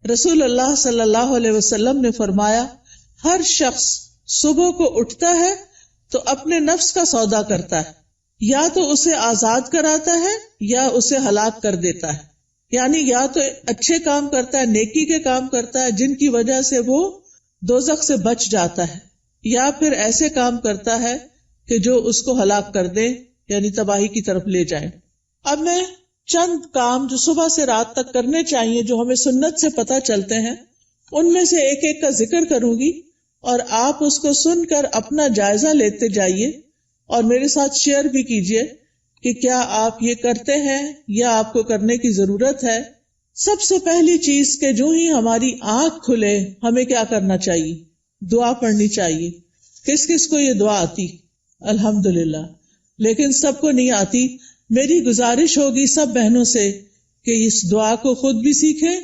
رسول اللہ صلی اللہ علیہ وسلم نے فرمایا ہر شخص صبح کو اٹھتا ہے تو اپنے نفس کا سودا کرتا ہے، یا تو اسے آزاد کراتا ہے یا اسے ہلاک کر دیتا ہے، یعنی یا تو اچھے کام کرتا ہے، نیکی کے کام کرتا ہے جن کی وجہ سے وہ دوزخ سے بچ جاتا ہے، یا پھر ایسے کام کرتا ہے کہ جو اس کو ہلاک کر دے، یعنی تباہی کی طرف لے جائے۔ اب میں چند کام جو صبح سے رات تک کرنے چاہیے جو ہمیں سنت سے پتہ چلتے ہیں ان میں سے ایک ایک کا ذکر کروں گی، اور آپ اس کو سن کر اپنا جائزہ لیتے جائیے اور میرے ساتھ شیئر بھی کیجئے کہ کیا آپ یہ کرتے ہیں یا آپ کو کرنے کی ضرورت ہے۔ سب سے پہلی چیز کہ جو ہی ہماری آنکھ کھلے ہمیں کیا کرنا چاہیے؟ دعا پڑھنی چاہیے۔ کس کس کو یہ دعا آتی؟ الحمدللہ، لیکن سب کو نہیں آتی۔ میری گزارش ہوگی سب بہنوں سے کہ اس دعا کو خود بھی سیکھیں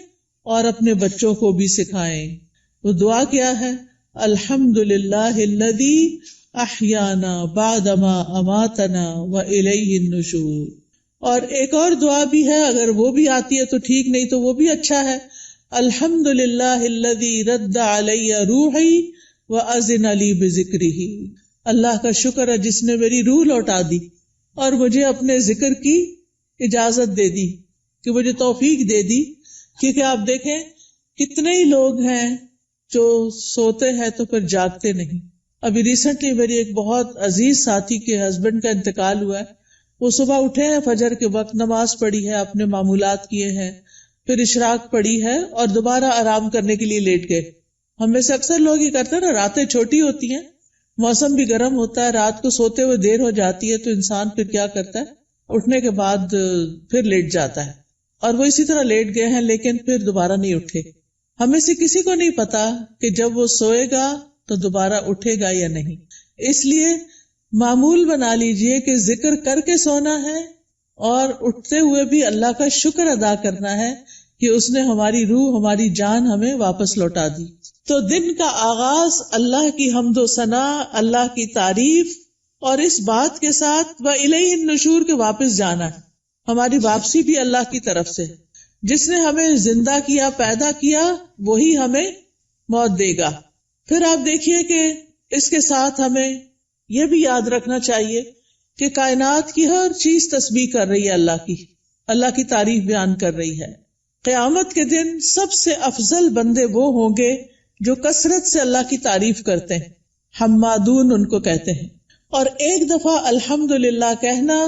اور اپنے بچوں کو بھی سکھائیں۔ وہ دعا کیا ہے؟ الحمدللہ الذی احیانا بعدما اماتنا والیہ النشور۔ اور ایک اور دعا بھی ہے، اگر وہ بھی آتی ہے تو ٹھیک، نہیں تو وہ بھی اچھا ہے۔ الحمدللہ الذی رد علی روحی واذن لی بذکرہ۔ اللہ کا شکر ہے جس نے میری روح لوٹا دی اور مجھے اپنے ذکر کی اجازت دے دی، کہ مجھے توفیق دے دی۔ کیونکہ آپ دیکھیں کتنے ہی لوگ ہیں جو سوتے ہیں تو پھر جاگتے نہیں۔ ابھی ریسنٹلی میری ایک بہت عزیز ساتھی کے ہسبینڈ کا انتقال ہوا ہے۔ وہ صبح اٹھے ہیں، فجر کے وقت نماز پڑھی ہے، اپنے معمولات کیے ہیں، پھر اشراق پڑھی ہے اور دوبارہ آرام کرنے کے لیے لیٹ گئے۔ ہم میں سے اکثر لوگ یہ کرتے ہیں نا، راتیں چھوٹی ہوتی ہیں، موسم بھی گرم ہوتا ہے، رات کو سوتے ہوئے دیر ہو جاتی ہے، تو انسان پھر کیا کرتا ہے، اٹھنے کے بعد پھر لیٹ جاتا ہے، اور وہ اسی طرح لیٹ گئے ہیں لیکن پھر دوبارہ نہیں اٹھے۔ ہمیں سے کسی کو نہیں پتا کہ جب وہ سوئے گا تو دوبارہ اٹھے گا یا نہیں۔ اس لیے معمول بنا لیجئے کہ ذکر کر کے سونا ہے اور اٹھتے ہوئے بھی اللہ کا شکر ادا کرنا ہے کہ اس نے ہماری روح، ہماری جان ہمیں واپس لوٹا دی۔ تو دن کا آغاز اللہ کی حمد و ثنا، اللہ کی تعریف، اور اس بات کے ساتھ وَإِلَيْهِ النُّشُورُ کے واپس جانا ہے۔ ہماری واپسی بھی اللہ کی طرف سے۔ جس نے ہمیں زندہ کیا، پیدا کیا، وہی ہمیں موت دے گا۔ پھر آپ دیکھیے کہ اس کے ساتھ ہمیں یہ بھی یاد رکھنا چاہیے کہ کائنات کی ہر چیز تسبیح کر رہی ہے اللہ کی تعریف بیان کر رہی ہے۔ قیامت کے دن سب سے افضل بندے وہ ہوں گے جو کثرت سے اللہ کی تعریف کرتے ہیں، حمادون ان کو کہتے ہیں۔ اور ایک دفعہ الحمدللہ کہنا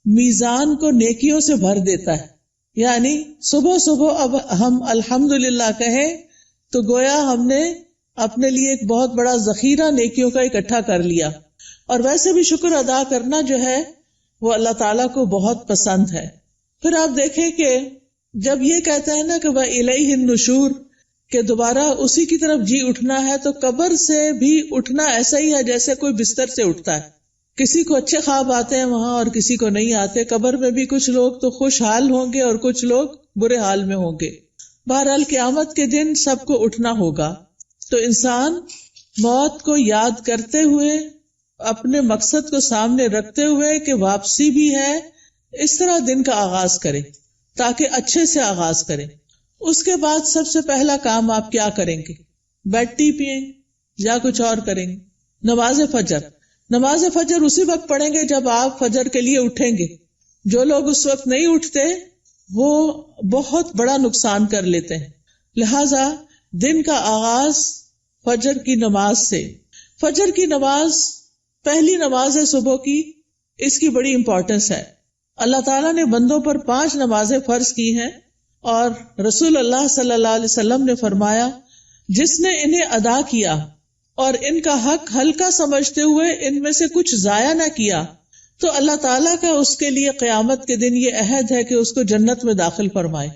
میزان کو نیکیوں سے بھر دیتا ہے، یعنی صبح صبح اب ہم الحمدللہ کہیں تو گویا ہم نے اپنے لیے ایک بہت بڑا ذخیرہ نیکیوں کا اکٹھا کر لیا۔ اور ویسے بھی شکر ادا کرنا جو ہے وہ اللہ تعالیٰ کو بہت پسند ہے۔ پھر آپ دیکھیں کہ جب یہ کہتا ہے نا کہ وَإِلَيْهِ النُّشُورُ، کہ دوبارہ اسی کی طرف جی اٹھنا ہے، تو قبر سے بھی اٹھنا ایسا ہی ہے جیسے کوئی بستر سے اٹھتا ہے۔ کسی کو اچھے خواب آتے ہیں وہاں اور کسی کو نہیں آتے۔ قبر میں بھی کچھ لوگ تو خوشحال ہوں گے اور کچھ لوگ برے حال میں ہوں گے۔ بہرحال قیامت کے دن سب کو اٹھنا ہوگا، تو انسان موت کو یاد کرتے ہوئے، اپنے مقصد کو سامنے رکھتے ہوئے کہ واپسی بھی ہے، اس طرح دن کا آغاز کرے تاکہ اچھے سے آغاز کرے۔ اس کے بعد سب سے پہلا کام آپ کیا کریں گے؟ بیڈ ٹی پئیں یا کچھ اور کریں گے؟ نماز فجر۔ نماز فجر اسی وقت پڑھیں گے جب آپ فجر کے لیے اٹھیں گے۔ جو لوگ اس وقت نہیں اٹھتے وہ بہت بڑا نقصان کر لیتے ہیں۔ لہذا دن کا آغاز فجر کی نماز سے۔ فجر کی نماز پہلی نماز ہے صبح کی، اس کی بڑی امپورٹنس ہے۔ اللہ تعالیٰ نے بندوں پر 5 نمازیں فرض کی ہیں، اور رسول اللہ صلی اللہ علیہ وسلم نے فرمایا جس نے انہیں ادا کیا اور ان کا حق ہلکا سمجھتے ہوئے ان میں سے کچھ ضائع نہ کیا تو اللہ تعالیٰ کا اس کے لیے قیامت کے دن یہ عہد ہے کہ اس کو جنت میں داخل فرمائے۔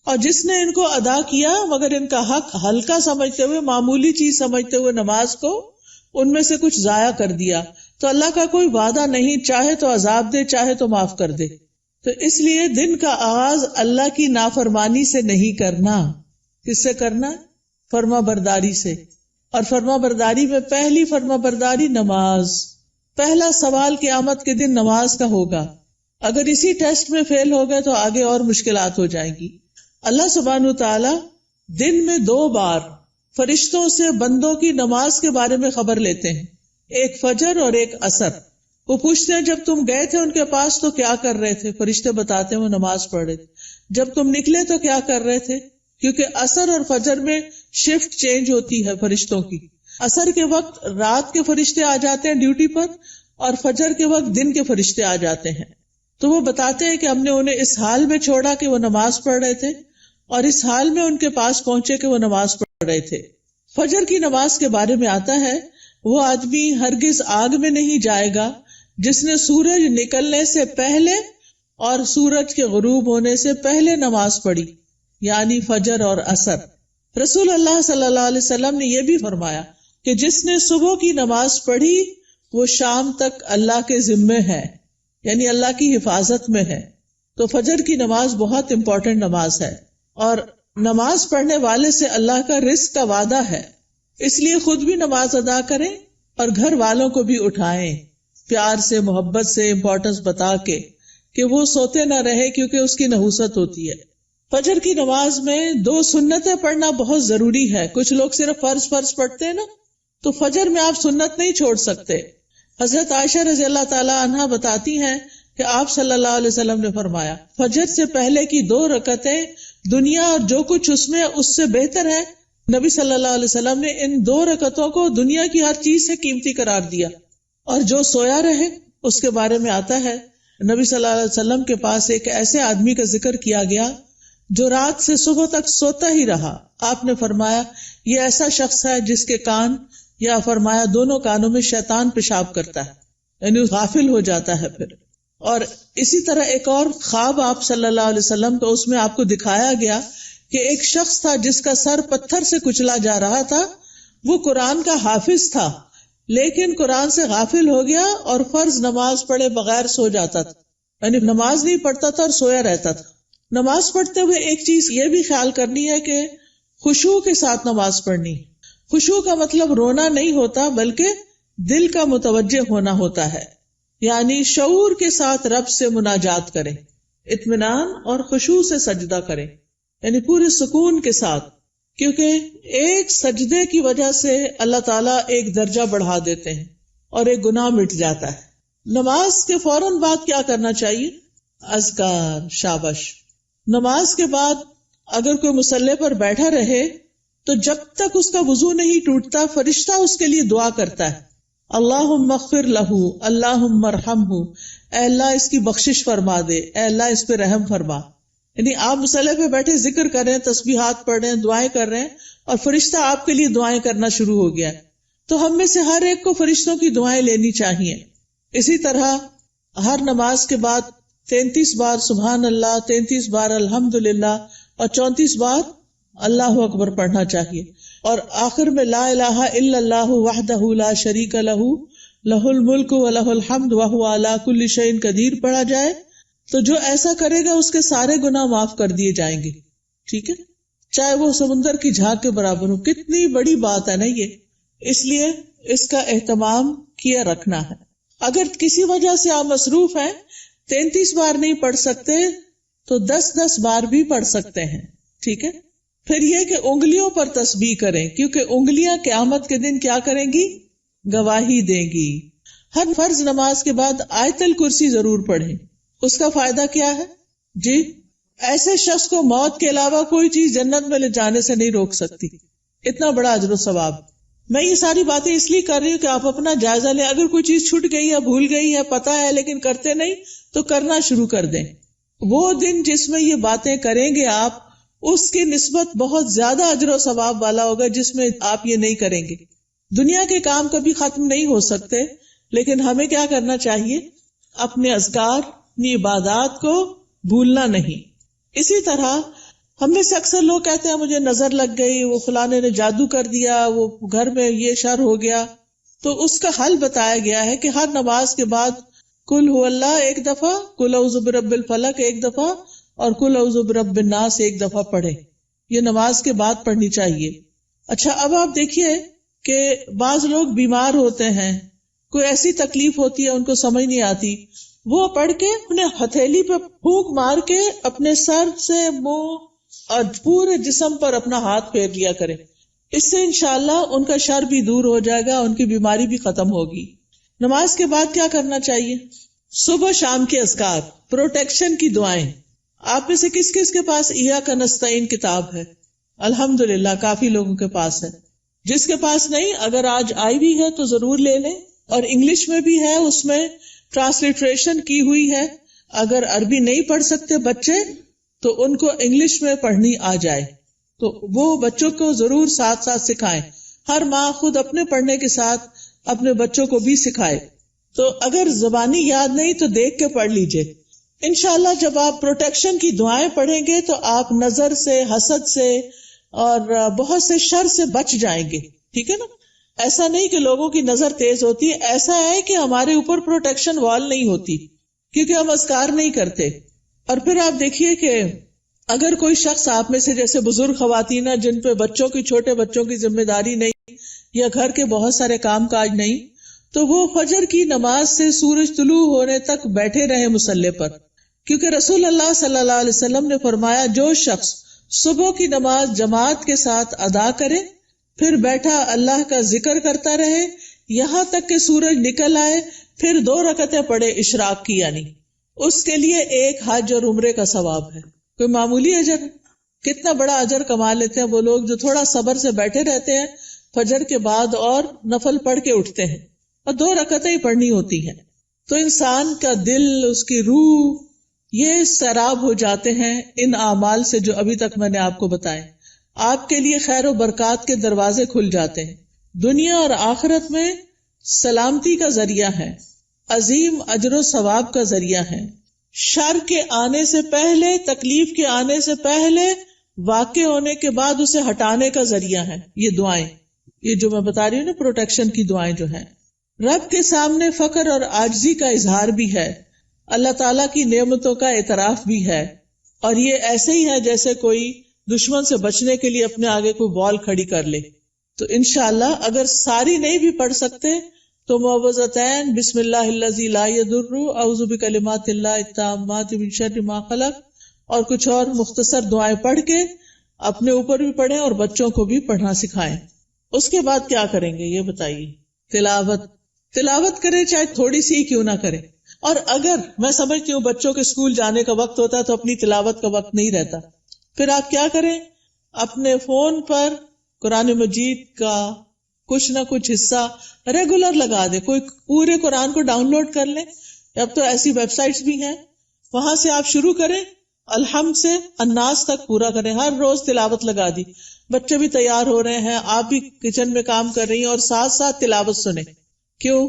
اور جس نے ان کو ادا کیا مگر ان کا حق ہلکا سمجھتے ہوئے، معمولی چیز سمجھتے ہوئے نماز کو ان میں سے کچھ ضائع کر دیا تو اللہ کا کوئی وعدہ نہیں، چاہے تو عذاب دے چاہے تو معاف کر دے۔ تو اس لیے دن کا آغاز اللہ کی نافرمانی سے نہیں کرنا۔ کس سے کرنا؟ فرما برداری سے۔ اور فرما برداری میں پہلی فرما برداری نماز۔ پہلا سوال قیامت کے دن نماز کا ہوگا۔ اگر اسی ٹیسٹ میں فیل ہو گئے تو آگے اور مشکلات ہو جائیں گی۔ اللہ سبحانہ تعالی دن میں 2 بار فرشتوں سے بندوں کی نماز کے بارے میں خبر لیتے ہیں، ایک فجر اور ایک عصر۔ وہ پوچھتے ہیں جب تم گئے تھے ان کے پاس تو کیا کر رہے تھے؟ فرشتے بتاتے ہیں وہ نماز پڑھ رہے تھے۔ جب تم نکلے تو کیا کر رہے تھے؟ کیونکہ عصر اور فجر میں شفٹ چینج ہوتی ہے فرشتوں کی۔ عصر کے وقت رات کے فرشتے آ جاتے ہیں ڈیوٹی پر، اور فجر کے وقت دن کے فرشتے آ جاتے ہیں۔ تو وہ بتاتے ہیں کہ ہم نے انہیں اس حال میں چھوڑا کہ وہ نماز پڑھ رہے تھے، اور اس حال میں ان کے پاس پہنچے کہ وہ نماز پڑھ رہے تھے۔ فجر کی نماز کے بارے میں آتا ہے وہ آدمی ہرگز آگ میں نہیں جائے گا جس نے سورج نکلنے سے پہلے اور سورج کے غروب ہونے سے پہلے نماز پڑھی، یعنی فجر اور عصر۔ رسول اللہ صلی اللہ علیہ وسلم نے یہ بھی فرمایا کہ جس نے صبح کی نماز پڑھی وہ شام تک اللہ کے ذمے ہے، یعنی اللہ کی حفاظت میں ہے۔ تو فجر کی نماز بہت امپورٹنٹ نماز ہے، اور نماز پڑھنے والے سے اللہ کا رزق کا وعدہ ہے، اس لیے خود بھی نماز ادا کریں اور گھر والوں کو بھی اٹھائیں، پیار سے، محبت سے، امپورٹنس بتا کے کہ وہ سوتے نہ رہے، کیونکہ اس کی نحوست ہوتی ہے۔ فجر کی نماز میں 2 سنتیں پڑھنا بہت ضروری ہے۔ کچھ لوگ صرف فرض پڑھتے ہیں نا، تو فجر میں آپ سنت نہیں چھوڑ سکتے۔ حضرت عائشہ رضی اللہ تعالی عنہا بتاتی ہیں کہ آپ صلی اللہ علیہ وسلم نے فرمایا فجر سے پہلے کی 2 رکعتیں دنیا اور جو کچھ اس میں اس سے بہتر ہے۔ نبی صلی اللہ علیہ وسلم نے ان 2 رکعتوں کو دنیا کی ہر چیز سے قیمتی قرار دیا۔ اور جو سویا رہے اس کے بارے میں آتا ہے نبی صلی اللہ علیہ وسلم کے پاس ایک ایسے آدمی کا ذکر کیا گیا جو رات سے صبح تک سوتا ہی رہا۔ آپ نے فرمایا یہ ایسا شخص ہے جس کے کان، یا فرمایا دونوں کانوں میں شیطان پیشاب کرتا ہے، یعنی غافل ہو جاتا ہے پھر۔ اور اسی طرح ایک اور خواب آپ صلی اللہ علیہ وسلم کو، اس میں آپ کو دکھایا گیا کہ ایک شخص تھا جس کا سر پتھر سے کچلا جا رہا تھا۔ وہ قرآن کا حافظ تھا لیکن قرآن سے غافل ہو گیا اور فرض نماز پڑھے بغیر سو جاتا تھا، یعنی نماز نہیں پڑھتا تھا اور سویا رہتا تھا۔ نماز پڑھتے ہوئے ایک چیز یہ بھی خیال کرنی ہے کہ خشوع کے ساتھ نماز پڑھنی۔ خشوع کا مطلب رونا نہیں ہوتا بلکہ دل کا متوجہ ہونا ہوتا ہے، یعنی شعور کے ساتھ رب سے مناجات کریں، اطمینان اور خشوع سے سجدہ کریں، یعنی پورے سکون کے ساتھ، کیونکہ ایک سجدے کی وجہ سے اللہ تعالیٰ ایک درجہ بڑھا دیتے ہیں اور ایک گناہ مٹ جاتا ہے۔ نماز کے فوراً بعد کیا کرنا چاہیے؟ اذکار، شابش۔ نماز کے بعد اگر کوئی مصلی پر بیٹھا رہے تو جب تک اس کا وضو نہیں ٹوٹتا فرشتہ اس کے لیے دعا کرتا ہے، اللہم اغفر لہ، اللہم ارحمہ، اے اللہ اس کی بخشش فرما دے، اے اللہ اس پہ رحم فرما۔ یعنی آپ مصلی پہ بیٹھے ذکر کر رہے ہیں، تسبیحات پڑھ رہے ہیں، دعائیں کر رہے ہیں، اور فرشتہ آپ کے لیے دعائیں کرنا شروع ہو گیا ہے۔ تو ہم میں سے ہر ایک کو فرشتوں کی دعائیں لینی چاہیے۔ اسی طرح ہر نماز کے بعد 33 بار سبحان اللہ، 33 بار الحمدللہ، اور 34 بار اللہ اکبر پڑھنا چاہیے، اور آخر میں لا الہ الا اللہ وحدہ لا شریک لہ لہ الملک ولہ الحمد وہو علی کل شیء قدیر پڑھا جائے تو جو ایسا کرے گا اس کے سارے گناہ معاف کر دیے جائیں گے۔ ٹھیک ہے، چاہے وہ سمندر کی جھاگ کے برابر ہو۔ کتنی بڑی بات ہے نا یہ، اس لیے اس کا اہتمام کیا رکھنا ہے۔ اگر کسی وجہ سے آپ مصروف ہیں، 33 بار نہیں پڑھ سکتے تو 10 بار بھی پڑھ سکتے ہیں۔ ٹھیک ہے، پھر یہ کہ انگلیوں پر تسبیح کریں، کیونکہ انگلیاں قیامت کے دن کیا کریں گی؟ گواہی دیں گی۔ ہر فرض نماز کے بعد آیت الکرسی ضرور پڑھیں۔ اس کا فائدہ کیا ہے؟ جی، ایسے شخص کو موت کے علاوہ کوئی چیز جنت میں لے جانے سے نہیں روک سکتی۔ اتنا بڑا اجر و ثواب۔ میں یہ ساری باتیں اس لیے کر رہی ہوں کہ آپ اپنا جائزہ لیں۔ اگر کوئی چیز چھوٹ گئی ہے، بھول گئی ہے، پتہ ہے لیکن کرتے نہیں، تو کرنا شروع کر دیں۔ وہ دن جس میں یہ باتیں کریں گے آپ، اس کی نسبت بہت زیادہ اجر و ثواب والا ہوگا جس میں آپ یہ نہیں کریں گے۔ دنیا کے کام کبھی ختم نہیں ہو سکتے، لیکن ہمیں کیا کرنا چاہیے؟ اپنے اذکار، اپنی عبادات کو بھولنا نہیں۔ اسی طرح ہم میں سے اکثر لوگ کہتے ہیں مجھے نظر لگ گئی، وہ فلانے نے جادو کر دیا، وہ گھر میں یہ شر ہو گیا۔ تو اس کا حل بتایا گیا ہے کہ ہر نماز کے بعد قل هو اللہ 1 دفعہ، قل اعوذ برب الفلق 1 دفعہ، اور قل اعوذ برب الناس 1 دفعہ پڑھے۔ یہ نماز کے بعد پڑھنی چاہیے۔ اچھا، اب آپ دیکھیے کہ بعض لوگ بیمار ہوتے ہیں، کوئی ایسی تکلیف ہوتی ہے ان کو سمجھ نہیں آتی، وہ پڑھ کے اپنے ہتھیلی پہ پھونک مار کے اپنے سر سے، منہ، اور پورے جسم پر اپنا ہاتھ پھیر لیا کریں. اس سے انشاءاللہ ان کا شر بھی دور ہو جائے گا، ان کی بیماری بھی ختم ہوگی. نماز کے بعد کیا کرنا چاہیے؟ صبح شام کے اذکار، پروٹیکشن کی دعائیں. آپ میں سے کس کس کے پاس ایاک نستعین کتاب ہے؟ الحمدللہ کافی لوگوں کے پاس ہے. جس کے پاس نہیں، اگر آج آئی بھی ہے تو ضرور لے لیں. اور انگلش میں بھی ہے، اس میں ٹرانسلیٹریشن کی ہوئی ہے. اگر عربی نہیں پڑھ سکتے بچے تو ان کو انگلش میں پڑھنی آ جائے تو وہ بچوں کو ضرور ساتھ ساتھ سکھائیں. ہر ماں خود اپنے پڑھنے کے ساتھ اپنے بچوں کو بھی سکھائے. تو اگر زبانی یاد نہیں تو دیکھ کے پڑھ لیجئے. انشاءاللہ جب آپ پروٹیکشن کی دعائیں پڑھیں گے تو آپ نظر سے، حسد سے اور بہت سے شر سے بچ جائیں گے. ٹھیک ہے نا؟ ایسا نہیں کہ لوگوں کی نظر تیز ہوتی ہے، ایسا ہے کہ ہمارے اوپر پروٹیکشن وال نہیں ہوتی کیونکہ ہم اذکار نہیں کرتے. اور پھر آپ دیکھیے کہ اگر کوئی شخص آپ میں سے جیسے بزرگ خواتین ہیں جن پہ بچوں کی، چھوٹے بچوں کی ذمہ داری نہیں یا گھر کے بہت سارے کام کاج نہیں، تو وہ فجر کی نماز سے سورج طلوع ہونے تک بیٹھے رہے مصلی پر. کیونکہ رسول اللہ صلی اللہ علیہ وسلم نے فرمایا جو شخص صبح کی نماز جماعت کے ساتھ ادا کرے پھر بیٹھا اللہ کا ذکر کرتا رہے یہاں تک کہ سورج نکل آئے، پھر 2 رکعتیں پڑھے اشراق کی، یعنی اس کے لیے ایک حج اور عمرے کا ثواب ہے. کوئی معمولی اجر؟ کتنا بڑا اجر کما لیتے ہیں وہ لوگ جو تھوڑا صبر سے بیٹھے رہتے ہیں فجر کے بعد اور نفل پڑھ کے اٹھتے ہیں، اور 2 رکعتیں ہی پڑھنی ہوتی ہیں. تو انسان کا دل، اس کی روح، یہ سیراب ہو جاتے ہیں ان اعمال سے جو ابھی تک میں نے آپ کو بتائے. آپ کے لیے خیر و برکات کے دروازے کھل جاتے ہیں، دنیا اور آخرت میں سلامتی کا ذریعہ ہے، عظیم اجر و ثواب کا ذریعہ ہے، شر کے آنے سے پہلے، تکلیف کے آنے سے پہلے، واقع ہونے کے بعد اسے ہٹانے کا ذریعہ ہے. یہ دعائیں، یہ جو میں بتا رہی ہوں نا پروٹیکشن کی دعائیں جو ہیں، رب کے سامنے فقر اور عاجزی کا اظہار بھی ہے، اللہ تعالیٰ کی نعمتوں کا اعتراف بھی ہے. اور یہ ایسے ہی ہے جیسے کوئی دشمن سے بچنے کے لیے اپنے آگے کوئی وال کھڑی کر لے. تو انشاءاللہ اگر ساری نہیں بھی پڑھ سکتے تو معوذتین، بسم اللہ الذی لا یضر، اعوذ بکلمات اللہ التامات من شر ما خلق، اور کچھ اور مختصر دعائیں پڑھ کے اپنے اوپر بھی پڑھیں اور بچوں کو بھی پڑھنا سکھائیں. اس کے بعد کیا کریں گے یہ بتائیے؟ تلاوت کریں، چاہے تھوڑی سی ہی کیوں نہ کریں. اور اگر میں سمجھتی ہوں بچوں کے اسکول جانے کا وقت ہوتا ہے تو اپنی تلاوت کا وقت نہیں رہتا، پھر آپ کیا کریں؟ اپنے فون پر قرآن مجید کا کچھ نہ کچھ حصہ ریگولر لگا دیں. کوئی پورے قرآن کو ڈاؤن لوڈ کر لیں، اب تو ایسی ویب سائٹس بھی ہیں، وہاں سے آپ شروع کریں، الحمد سے الناس تک پورا کریں. ہر روز تلاوت لگا دی، بچے بھی تیار ہو رہے ہیں، آپ بھی کچن میں کام کر رہی ہیں اور ساتھ ساتھ تلاوت سنیں. کیوں؟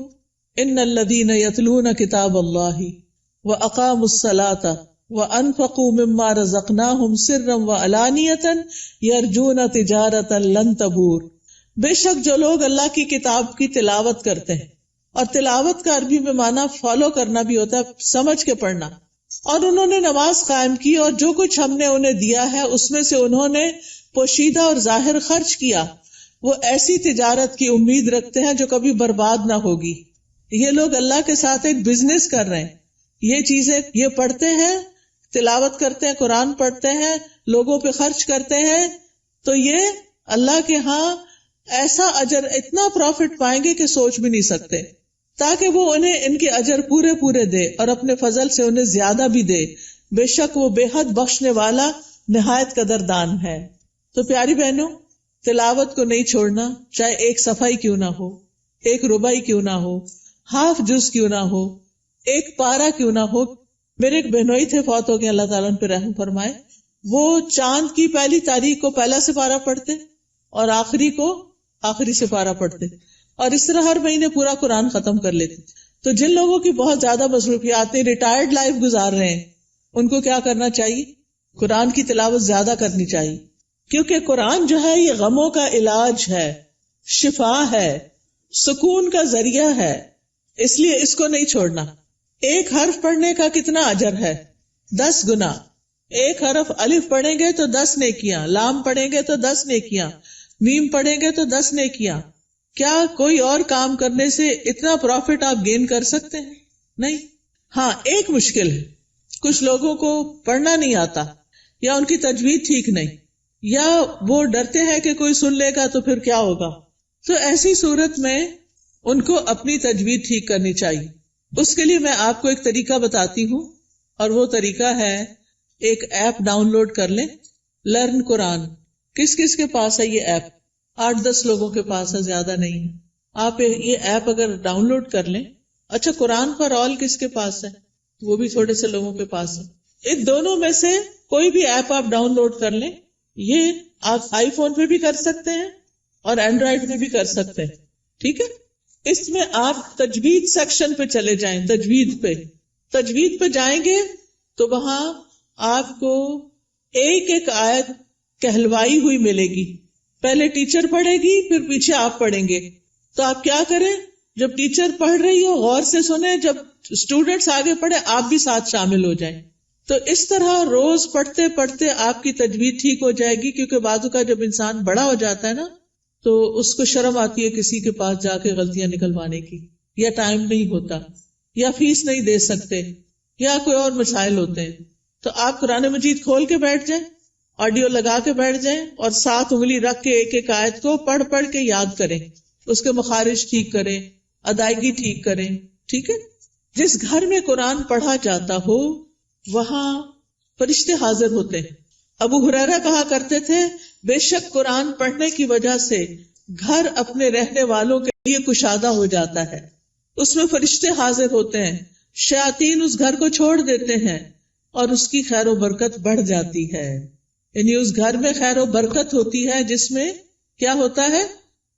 ان الذین یتلون کتاب اللہ واقاموا الصلاۃ وانفقوا مما رزقناہم سرا وعلانیۃ یرجون تجارۃ لن تبور. بے شک جو لوگ اللہ کی کتاب کی تلاوت کرتے ہیں، اور تلاوت کا عربی میں معنی فالو کرنا بھی ہوتا ہے، سمجھ کے پڑھنا، اور انہوں نے نماز قائم کی اور جو کچھ ہم نے انہیں دیا ہے اس میں سے انہوں نے پوشیدہ اور ظاہر خرچ کیا، وہ ایسی تجارت کی امید رکھتے ہیں جو کبھی برباد نہ ہوگی. یہ لوگ اللہ کے ساتھ ایک بزنس کر رہے ہیں. یہ چیزیں یہ پڑھتے ہیں، تلاوت کرتے ہیں، قرآن پڑھتے ہیں، لوگوں پہ خرچ کرتے ہیں، تو یہ اللہ کے ہاں ایسا اجر، اتنا پروفٹ پائیں گے کہ سوچ بھی نہیں سکتے، تاکہ وہ انہیں ان کے اجر پورے پورے دے اور اپنے فضل سے انہیں زیادہ بھی دے. بے شک وہ بے حد بخشنے والا نہایت قدردان ہے. تو پیاری بہنوں، تلاوت کو نہیں چھوڑنا، چاہے ایک صفحہ ہی کیوں نہ ہو، ایک ربع ہی کیوں نہ ہو، ہاف جز کیوں نہ ہو، ایک پارہ کیوں نہ ہو. میرے ایک بہنوئی تھے، فوت ہو گئے، اللہ تعالیٰ ان پہ رحم فرمائے. وہ چاند کی پہلی تاریخ کو پہلا سپارہ پڑھتے اور آخری کو آخری سپارہ پڑھتے، اور اس طرح ہر مہینے پورا قرآن ختم کر لیتے. تو جن لوگوں کی بہت زیادہ مصروفیات ہیں، ریٹائرڈ لائف گزار رہے ہیں، ان کو کیا کرنا چاہیے؟ قرآن کی تلاوت زیادہ کرنی چاہیے، کیونکہ قرآن جو ہے یہ غموں کا علاج ہے، شفا ہے، سکون کا ذریعہ ہے، اس لیے اس کو نہیں چھوڑنا. ایک حرف پڑھنے کا کتنا اجر ہے؟ 10 گنا. ایک حرف الف پڑھیں گے تو 10 نیکیاں، لام پڑھیں گے تو 10 نیکیاں، میم پڑھیں گے تو 10 نیکیاں. کیا کوئی اور کام کرنے سے اتنا پروفٹ آپ گین کر سکتے ہیں؟ نہیں. ہاں ایک مشکل ہے، کچھ لوگوں کو پڑھنا نہیں آتا یا ان کی تجوید ٹھیک نہیں، یا وہ ڈرتے ہیں کہ کوئی سن لے گا تو پھر کیا ہوگا. تو ایسی صورت میں ان کو اپنی تجوید ٹھیک کرنی چاہیے. اس کے لیے میں آپ کو ایک طریقہ بتاتی ہوں، اور وہ طریقہ ہے ایک ایپ ڈاؤن لوڈ کر لیں، لرن قرآن. کس کس کے پاس ہے یہ ایپ؟ 8-10 لوگوں کے پاس ہے، زیادہ نہیں ہے. آپ یہ ایپ اگر ڈاؤن لوڈ کر لیں. اچھا، قرآن پر آل کس کے پاس ہے؟ وہ بھی تھوڑے سے لوگوں کے پاس ہے. ان دونوں میں سے کوئی بھی ایپ آپ ڈاؤن لوڈ کر لیں. یہ آپ آئی فون پہ بھی کر سکتے ہیں اور اینڈرائڈ پہ بھی کر سکتے ہیں. ٹھیک ہے، اس میں آپ تجوید سیکشن پہ چلے جائیں. تجوید پہ جائیں گے تو وہاں آپ کو ایک ایک آیت کہلوائی ہوئی ملے گی. پہلے ٹیچر پڑھے گی، پھر پیچھے آپ پڑھیں گے. تو آپ کیا کریں، جب ٹیچر پڑھ رہی ہو غور سے سنیں، جب اسٹوڈنٹس آگے پڑھے آپ بھی ساتھ شامل ہو جائیں. تو اس طرح روز پڑھتے پڑھتے آپ کی تجوید ٹھیک ہو جائے گی. کیونکہ بعض کا جب انسان بڑا ہو جاتا ہے نا، تو اس کو شرم آتی ہے کسی کے پاس جا کے غلطیاں نکلوانے کی، یا ٹائم نہیں ہوتا، یا فیس نہیں دے سکتے، یا کوئی اور مسائل ہوتے ہیں. تو آپ قرآن مجید کھول کے بیٹھ جائیں، آڈیو لگا کے بیٹھ جائیں، اور 7 انگلی رکھ کے ایک ایک آیت کو پڑھ پڑھ کے یاد کریں. اس کے مخارج ٹھیک کریں، ادائیگی ٹھیک کریں. ٹھیک ہے، جس گھر میں قرآن پڑھا جاتا ہو وہاں فرشتے حاضر ہوتے ہیں. ابو ہریرہ کہا کرتے تھے، بے شک قرآن پڑھنے کی وجہ سے گھر اپنے رہنے والوں کے لیے کشادہ ہو جاتا ہے. اس میں فرشتے حاضر ہوتے ہیں، شیاطین اس گھر کو چھوڑ دیتے ہیں اور اس کی خیر و برکت بڑھ جاتی ہے. یعنی اس گھر میں خیر و برکت ہوتی ہے جس میں کیا ہوتا ہے،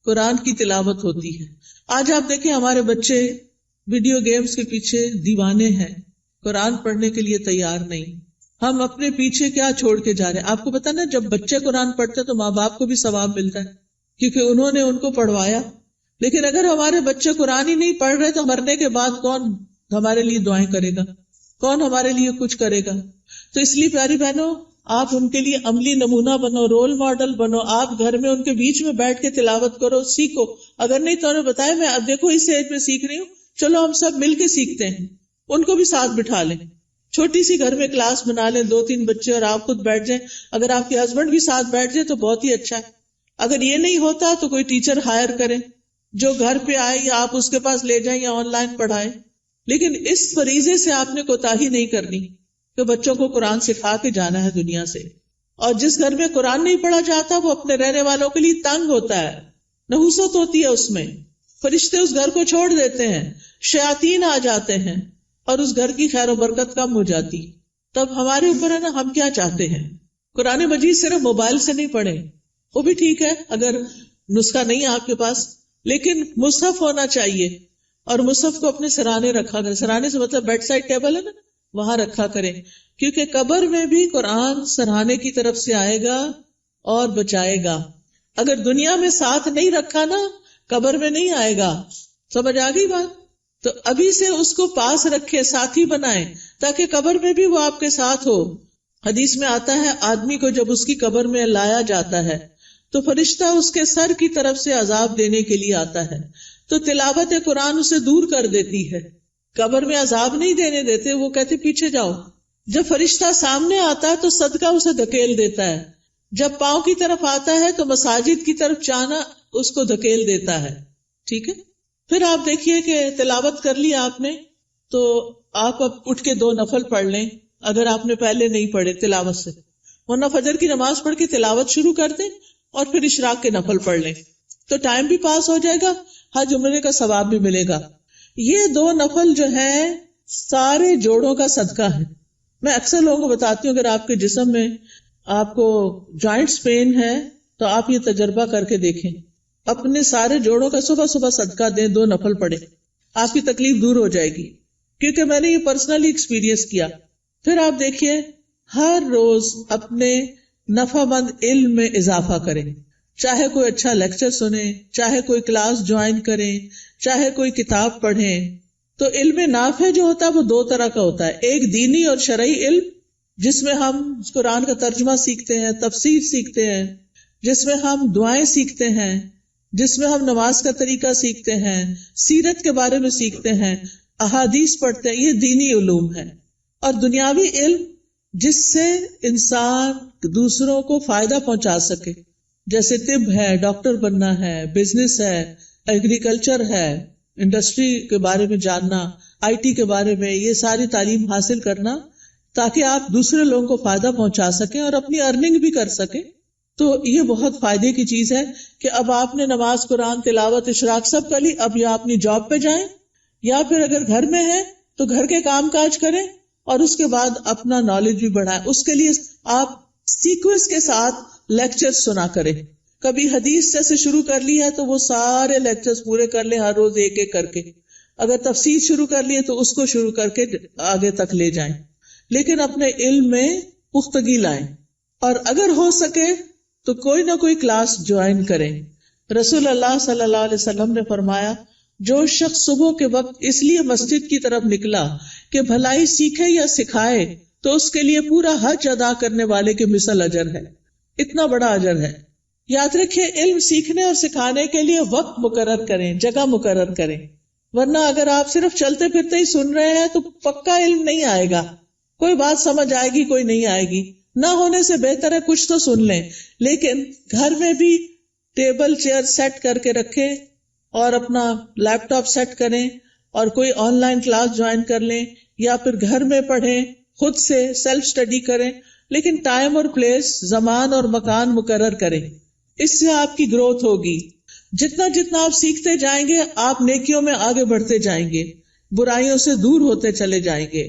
قرآن کی تلاوت ہوتی ہے. آج آپ دیکھیں ہمارے بچے ویڈیو گیمز کے پیچھے دیوانے ہیں، قرآن پڑھنے کے لیے تیار نہیں. ہم اپنے پیچھے کیا چھوڑ کے جا رہے ہیں؟ آپ کو پتا نا، جب بچے قرآن پڑھتے تو ماں باپ کو بھی ثواب ملتا ہے کیونکہ انہوں نے ان کو پڑھوایا. لیکن اگر ہمارے بچے قرآن ہی نہیں پڑھ رہے تو مرنے کے بعد کون ہمارے لیے دعائیں کرے گا، کون ہمارے لیے کچھ کرے گا؟ تو اس لیے پیاری بہنوں، آپ ان کے لیے عملی نمونہ بنو، رول ماڈل بنو. آپ گھر میں ان کے بیچ میں بیٹھ کے تلاوت کرو، سیکھو. اگر نہیں تو انہیں بتائے، میں اب دیکھو اس ایج میں سیکھ رہی ہوں، چلو ہم سب مل کے سیکھتے ہیں. ان کو بھی ساتھ بٹھا لیں، چھوٹی سی گھر میں کلاس بنا لیں، 2-3 بچے اور آپ خود بیٹھ جائیں. اگر آپ کے ہسبینڈ بھی ساتھ بیٹھ جائے تو بہت ہی اچھا ہے. اگر یہ نہیں ہوتا تو کوئی ٹیچر ہائر کریں جو گھر پہ آئے، یا آپ اس کے پاس لے جائیں یا آن لائن پڑھائیں. لیکن اس فریضے سے آپ نے کوتاہی نہیں کرنی کہ بچوں کو قرآن سکھا کے جانا ہے دنیا سے. اور جس گھر میں قرآن نہیں پڑھا جاتا وہ اپنے رہنے والوں کے لیے تنگ ہوتا ہے، نحوست ہوتی ہے اس میں. فرشتے اس گھر کو چھوڑ دیتے ہیں، شیاطین آ جاتے ہیں اور اس گھر کی خیر و برکت کم ہو جاتی. تب ہمارے اوپر ہے نا، ہم کیا چاہتے ہیں. قرآن مجید صرف موبائل سے نہیں پڑھیں، وہ بھی ٹھیک ہے اگر نسخہ نہیں ہے آپ کے پاس، لیکن مصحف ہونا چاہیے. اور مصحف کو اپنے سرانے رکھا کریں. سرانے سے مطلب بیڈ سائڈ ٹیبل ہے نا، وہاں رکھا کریں. کیونکہ قبر میں بھی قرآن سرہانے کی طرف سے آئے گا اور بچائے گا. اگر دنیا میں ساتھ نہیں رکھا نا، قبر میں نہیں آئے گا. سمجھ آ گئی بات؟ تو ابھی سے اس کو پاس رکھے، ساتھی بنائیں تاکہ قبر میں بھی وہ آپ کے ساتھ ہو. حدیث میں آتا ہے، آدمی کو جب اس کی قبر میں لایا جاتا ہے تو فرشتہ اس کے سر کی طرف سے عذاب دینے کے لیے آتا ہے. تو تلاوت قرآن اسے دور کر دیتی ہے، قبر میں عذاب نہیں دینے دیتے. وہ کہتے پیچھے جاؤ. جب فرشتہ سامنے آتا ہے تو صدقہ اسے دھکیل دیتا ہے. جب پاؤں کی طرف آتا ہے تو مساجد کی طرف جانا اس کو دھکیل دیتا ہے. ٹھیک ہے، پھر آپ دیکھیے کہ تلاوت کر لی آپ نے، تو آپ اب اٹھ کے 2 نفل پڑھ لیں اگر آپ نے پہلے نہیں پڑھے تلاوت سے. ورنہ فجر کی نماز پڑھ کے تلاوت شروع کر دیں اور پھر اشراق کے نفل پڑھ لیں، تو ٹائم بھی پاس ہو جائے گا، حج عمرے کا ثواب بھی ملے گا. یہ 2 نفل جو ہیں سارے جوڑوں کا صدقہ ہے. میں اکثر لوگوں کو بتاتی ہوں، اگر آپ کے جسم میں آپ کو جوائنٹس پین ہے تو آپ یہ تجربہ کر کے دیکھیں، اپنے سارے جوڑوں کا صبح صبح صدقہ دیں، 2 نفل پڑھیں، آپ کی تکلیف دور ہو جائے گی. کیونکہ میں نے یہ پرسنلی ایکسپیرینس کیا. پھر آپ دیکھیے، ہر روز اپنے نفع مند علم میں اضافہ کریں. چاہے کوئی اچھا لیکچر سنیں، چاہے کوئی کلاس جوائن کریں، چاہے کوئی کتاب پڑھیں. تو علم نافع جو ہوتا ہے وہ 2 طرح کا ہوتا ہے. ایک دینی اور شرعی علم جس میں ہم قرآن کا ترجمہ سیکھتے ہیں، تفسیر سیکھتے ہیں، جس میں ہم دعائیں سیکھتے ہیں، جس میں ہم نماز کا طریقہ سیکھتے ہیں، سیرت کے بارے میں سیکھتے ہیں، احادیث پڑھتے ہیں. یہ دینی علوم ہے. اور دنیاوی علم جس سے انسان دوسروں کو فائدہ پہنچا سکے. جیسے طب ہے، ڈاکٹر بننا ہے، بزنس ہے، ایگریکلچر ہے، انڈسٹری کے بارے میں جاننا، آئی ٹی کے بارے میں، یہ ساری تعلیم حاصل کرنا تاکہ آپ دوسرے لوگوں کو فائدہ پہنچا سکیں اور اپنی ارننگ بھی کر سکیں. تو یہ بہت فائدے کی چیز ہے کہ اب آپ نے نماز، قرآن تلاوت، اشراق سب کر لی. اب یا اپنی جاب پہ جائیں یا پھر اگر گھر میں ہیں تو گھر کے کام کاج کریں اور اس کے بعد اپنا نالج بھی بڑھائیں. اس کے لیے آپ سیکوینس کے ساتھ لیکچر سنا کریں. کبھی حدیث سے شروع کر لی ہے تو وہ سارے لیکچرز پورے کر لیں ہر روز ایک ایک کر کے. اگر تفسیر شروع کر لی ہے تو اس کو شروع کر کے آگے تک لے جائیں، لیکن اپنے علم میں پختگی لائیں. اور اگر ہو سکے تو کوئی نہ کوئی کلاس جوائن کریں. رسول اللہ صلی اللہ علیہ وسلم نے فرمایا، جو شخص صبح کے وقت اس لیے مسجد کی طرف نکلا کہ بھلائی سیکھے یا سکھائے تو اس کے لیے پورا حج ادا کرنے والے کے مثل اجر ہے. اتنا بڑا اجر ہے. یاد رکھیں، علم سیکھنے اور سکھانے کے لیے وقت مقرر کریں، جگہ مقرر کریں، ورنہ اگر آپ صرف چلتے پھرتے ہی سن رہے ہیں تو پکا علم نہیں آئے گا. کوئی بات سمجھ آئے گی، کوئی نہیں آئے گی. نہ ہونے سے بہتر ہے کچھ تو سن لیں، لیکن گھر میں بھی ٹیبل چیئر سیٹ کر کے رکھیں اور اپنا لیپ ٹاپ سیٹ کریں اور کوئی آن لائن کلاس جوائن کر لیں یا پھر گھر میں پڑھیں، خود سے سیلف اسٹڈی کریں، لیکن ٹائم اور پلیس، زمان اور مکان مقرر کریں. اس سے آپ کی گروتھ ہوگی. جتنا آپ سیکھتے جائیں گے آپ نیکیوں میں آگے بڑھتے جائیں گے، برائیوں سے دور ہوتے چلے جائیں گے.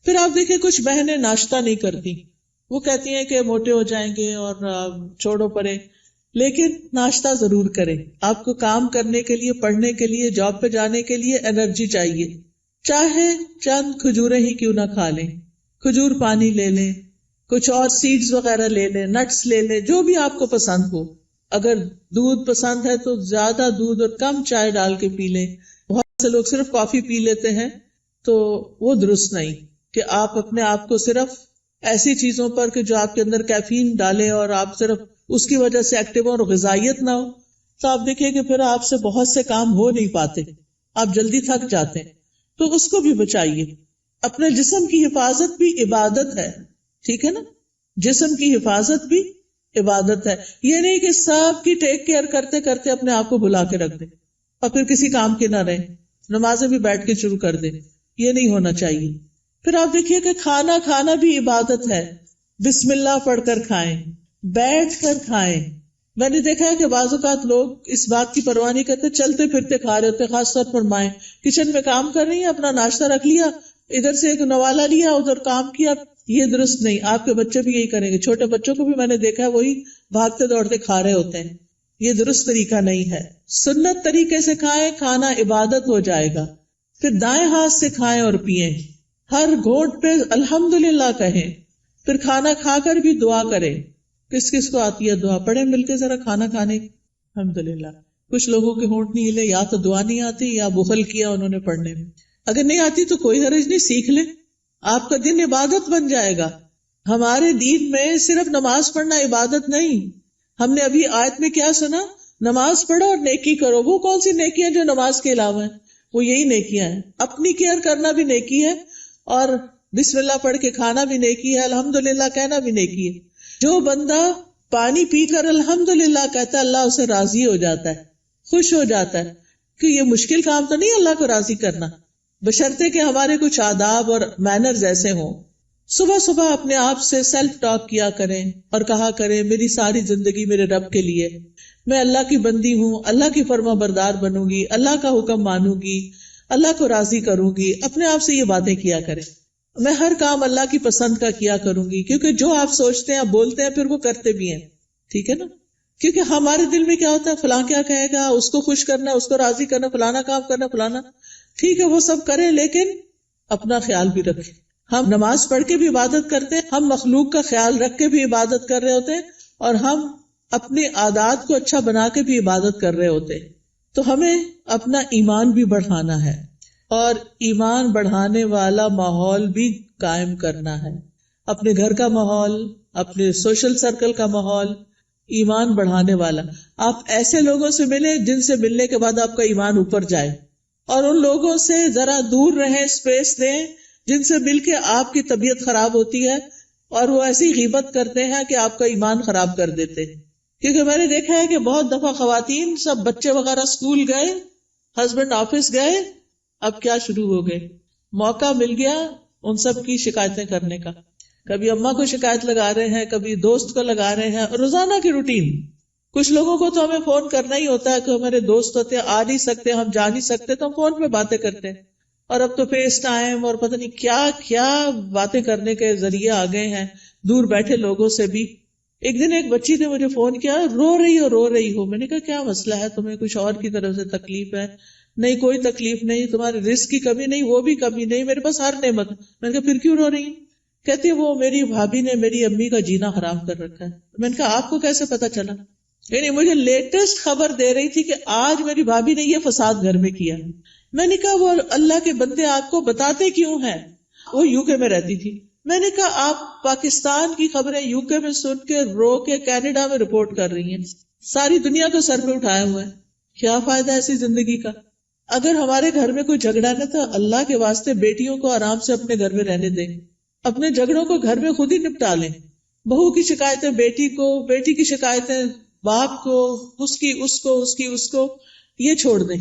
پھر آپ دیکھیں کچھ بہنیں ناشتہ نہیں کرتی، وہ کہتی ہیں کہ موٹے ہو جائیں گے اور چھوڑو پڑے، لیکن ناشتہ ضرور کریں. آپ کو کام کرنے کے لیے، پڑھنے کے لیے، جاب پہ جانے کے لیے انرجی چاہیے. چاہے چند کھجوریں ہی کیوں نہ کھا لیں، کھجور پانی لے لیں، کچھ اور سیڈز وغیرہ لے لیں، نٹس لے لیں، جو بھی آپ کو پسند ہو. اگر دودھ پسند ہے تو زیادہ دودھ اور کم چائے ڈال کے پی لیں. بہت سے لوگ صرف کافی پی لیتے ہیں تو وہ درست نہیں کہ آپ اپنے آپ کو صرف ایسی چیزوں پر کہ جو آپ کے اندر کیفین ڈالے اور آپ صرف اس کی وجہ سے ایکٹیو اور غذائیت نہ ہو، تو آپ دیکھیں کہ پھر آپ سے بہت سے کام ہو نہیں پاتے، آپ جلدی تھک جاتے ہیں. تو اس کو بھی بچائیے. اپنے جسم کی حفاظت بھی عبادت ہے، ٹھیک ہے نا؟ جسم کی حفاظت بھی عبادت ہے. یہ نہیں کہ سب کی ٹیک کیئر کرتے کرتے اپنے آپ کو بھلا کے رکھ دیں اور پھر کسی کام کے نہ رہیں، نمازیں بھی بیٹھ کے شروع کر دیں. یہ نہیں ہونا چاہیے. پھر آپ دیکھیے کہ کھانا بھی عبادت ہے. بسم اللہ پڑھ کر کھائیں، بیٹھ کر کھائیں. میں نے دیکھا ہے کہ بعض اوقات لوگ اس بات کی پرواہ نہیں کرتے، چلتے پھرتے کھا رہے ہوتے. خاص طور پر مائیں کچن میں کام کر رہی ہیں، اپنا ناشتہ رکھ لیا، ادھر سے ایک نوالا لیا، ادھر کام کیا. یہ درست نہیں. آپ کے بچے بھی یہی کریں گے. چھوٹے بچوں کو بھی میں نے دیکھا ہے وہی بھاگتے دوڑتے کھا رہے ہوتے ہیں. یہ درست طریقہ نہیں ہے. سنت طریقے سے کھائیں، کھانا عبادت ہو جائے گا. پھر دائیں ہاتھ سے کھائیں اور پیئیں. ہر گھونٹ پہ الحمدللہ کہیں. پھر کھانا کھا کر بھی دعا کریں. کس کس کو آتی ہے دعا؟ پڑھیں مل کے ذرا کھانا کھانے. الحمدللہ. کچھ لوگوں کے ہونٹ نہیں ہلے، یا تو دعا نہیں آتی یا بخل کیا انہوں نے پڑھنے میں. اگر نہیں آتی تو کوئی حرج نہیں، سیکھ لیں، آپ کا دن عبادت بن جائے گا. ہمارے دین میں صرف نماز پڑھنا عبادت نہیں. ہم نے ابھی آیت میں کیا سنا؟ نماز پڑھو اور نیکی کرو. وہ کون سی نیکیاں جو نماز کے علاوہ ہیں؟ وہ یہی نیکیاں ہیں. اپنی کیئر کرنا بھی نیکی ہے اور بسم اللہ پڑھ کے کھانا بھی نیکی ہے، الحمدللہ کہنا بھی نیکی ہے. جو بندہ پانی پی کر الحمدللہ کہتا ہے اللہ اسے راضی ہو جاتا ہے، خوش ہو جاتا ہے. کہ یہ مشکل کام تو نہیں اللہ کو راضی کرنا، بشرطے کہ ہمارے کچھ آداب اور مینرز ایسے ہوں. صبح صبح اپنے آپ سے سیلف ٹاک کیا کریں اور کہا کریں میری ساری زندگی میرے رب کے لیے، میں اللہ کی بندی ہوں، اللہ کی فرما بردار بنوں گی، اللہ کا حکم مانوں گی، اللہ کو راضی کروں گی. اپنے آپ سے یہ باتیں کیا کریں. میں ہر کام اللہ کی پسند کا کیا کروں گی، کیونکہ جو آپ سوچتے ہیں، بولتے ہیں، پھر وہ کرتے بھی ہیں. ٹھیک ہے نا؟ کیونکہ ہمارے دل میں کیا ہوتا ہے، فلاں کیا کہے گا، اس کو خوش کرنا، اس کو راضی کرنا، فلانا کام کرنا، فلانا. ٹھیک ہے وہ سب کریں، لیکن اپنا خیال بھی رکھیں. ہم نماز پڑھ کے بھی عبادت کرتے ہیں، ہم مخلوق کا خیال رکھ کے بھی عبادت کر رہے ہوتے ہیں، اور ہم اپنے عادات کو اچھا بنا کے بھی عبادت کر رہے ہوتے ہیں. تو ہمیں اپنا ایمان بھی بڑھانا ہے اور ایمان بڑھانے والا ماحول بھی قائم کرنا ہے. اپنے گھر کا ماحول، اپنے سوشل سرکل کا ماحول ایمان بڑھانے والا. آپ ایسے لوگوں سے ملیں جن سے ملنے کے بعد آپ کا ایمان اوپر جائے، اور ان لوگوں سے ذرا دور رہیں، اسپیس دیں جن سے مل کے آپ کی طبیعت خراب ہوتی ہے اور وہ ایسی غیبت کرتے ہیں کہ آپ کا ایمان خراب کر دیتے ہیں. کیونکہ میں نے دیکھا ہے کہ بہت دفعہ خواتین سب بچے وغیرہ اسکول گئے، ہسبینڈ آفس گئے، اب کیا شروع ہو گئے، موقع مل گیا ان سب کی شکایتیں کرنے کا. کبھی اماں کو شکایت لگا رہے ہیں، کبھی دوست کو لگا رہے ہیں، روزانہ کی روٹین. کچھ لوگوں کو تو ہمیں فون کرنا ہی ہوتا ہے کہ ہمارے دوست ہوتے ہیں، آ نہیں سکتے، ہم جا نہیں سکتے، تو ہم فون پہ باتیں کرتے ہیں. اور اب تو فیس ٹائم اور پتہ نہیں کیا کیا باتیں کرنے کے ذریعے آ گئے ہیں دور بیٹھے لوگوں سے بھی. ایک دن ایک بچی نے مجھے فون کیا، رو رہی ہو. میں نے کہا کیا مسئلہ ہے، تمہیں کچھ اور کی طرف سے تکلیف ہے؟ نہیں کوئی تکلیف نہیں، تمہارے رزق کی کمی نہیں، وہ بھی کمی نہیں، میرے پاس ہر نعمت. میں نے کہا پھر کیوں رو رہی؟ کہتی وہ میری بھابھی نے میری امی کا جینا حرام کر رکھا ہے. میں نے کہا آپ کو کیسے پتا چلا؟ یعنی مجھے لیٹسٹ خبر دے رہی تھی کہ آج میری بھابھی نے یہ فساد گھر میں کیا. میں نے کہا وہ اللہ کے بندے آپ کو بتاتے کیوں ہیں؟ وہ یو کے میں رہتی تھی. میں نے کہا آپ پاکستان کی خبریں یو کے میں سن کے رو کے کینیڈا میں رپورٹ کر رہی ہیں، ساری دنیا کو سر پہ اٹھایا ہوا ہے. کیا فائدہ ایسی زندگی کا؟ اگر ہمارے گھر میں کوئی جھگڑا نہ تو اللہ کے واسطے بیٹیوں کو آرام سے اپنے گھر میں رہنے دیں، اپنے جھگڑوں کو گھر میں خود ہی نپٹا لیں. بہو کی شکایتیں بیٹی کو، بیٹی کی شکایتیں باپ کو، اس کو یہ چھوڑ دیں.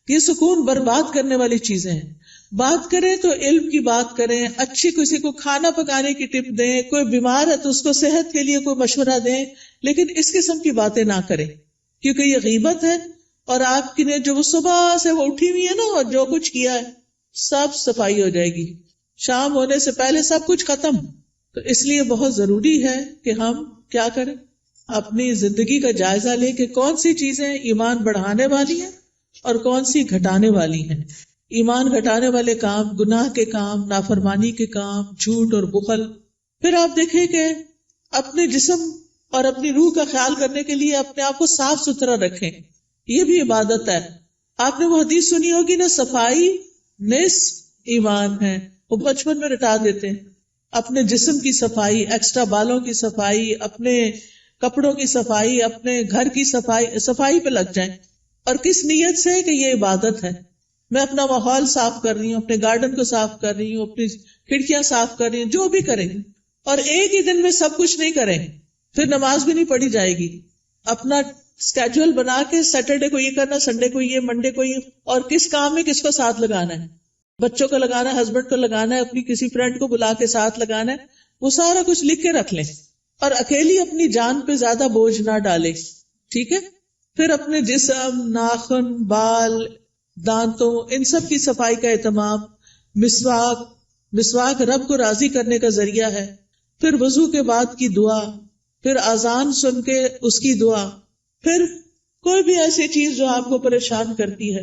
یہ سکون برباد کرنے والی چیزیں ہیں. بات کریں تو علم کی بات کریں، اچھی کسی کو کھانا پکانے کی ٹپ دیں، کوئی بیمار ہے تو اس کو صحت کے لیے کوئی مشورہ دیں، لیکن اس قسم کی باتیں نہ کریں کیونکہ یہ غیبت ہے. اور آپ کی نے جو وہ صبح سے وہ اٹھی ہوئی ہے نا اور جو کچھ کیا ہے سب صفائی ہو جائے گی، شام ہونے سے پہلے سب کچھ ختم. تو اس لیے بہت ضروری ہے کہ ہم کیا کریں، اپنی زندگی کا جائزہ لیں کہ کون سی چیزیں ایمان بڑھانے والی ہیں اور کون سی گھٹانے والی ہیں. ایمان گھٹانے والے کام، گناہ کے کام، نافرمانی کے کام، جھوٹ اور بخل. پھر آپ دیکھیں کہ اپنے جسم اور اپنی روح کا خیال کرنے کے لیے اپنے آپ کو صاف ستھرا رکھیں، یہ بھی عبادت ہے. آپ نے وہ حدیث سنی ہوگی نا، صفائی نصف ایمان ہے. وہ بچپن میں رٹا دیتے ہیں. اپنے جسم کی صفائی، ایکسٹرا بالوں کی صفائی، اپنے کپڑوں کی صفائی، اپنے گھر کی صفائی پہ لگ جائیں. اور کس نیت سے کہ یہ عبادت ہے. میں اپنا ماحول صاف کر رہی ہوں، اپنے گارڈن کو صاف کر رہی ہوں، اپنی کھڑکیاں صاف کر رہی ہوں، جو بھی کریں. اور ایک ہی دن میں سب کچھ نہیں کریں، پھر نماز بھی نہیں پڑھی جائے گی. اپنا اسکیجول بنا کے سیٹرڈے کو یہ کرنا، سنڈے کو یہ، منڈے کو یہ، اور کس کام میں کس کو ساتھ لگانا ہے. بچوں کو لگانا ہے، ہسبینڈ کو لگانا ہے، اپنی کسی فرینڈ کو بلا کے ساتھ لگانا ہے. وہ سارا کچھ لکھ کے رکھ لیں اور اکیلی اپنی جان پہ زیادہ بوجھ نہ ڈالیں. ٹھیک ہے. پھر اپنے جسم، ناخن، بال، دانتوں، ان سب کی صفائی کا اہتمام. مسواک رب کو راضی کرنے کا ذریعہ ہے. پھر وضو کے بعد کی دعا، پھر اذان سن کے اس کی دعا. پھر کوئی بھی ایسی چیز جو آپ کو پریشان کرتی ہے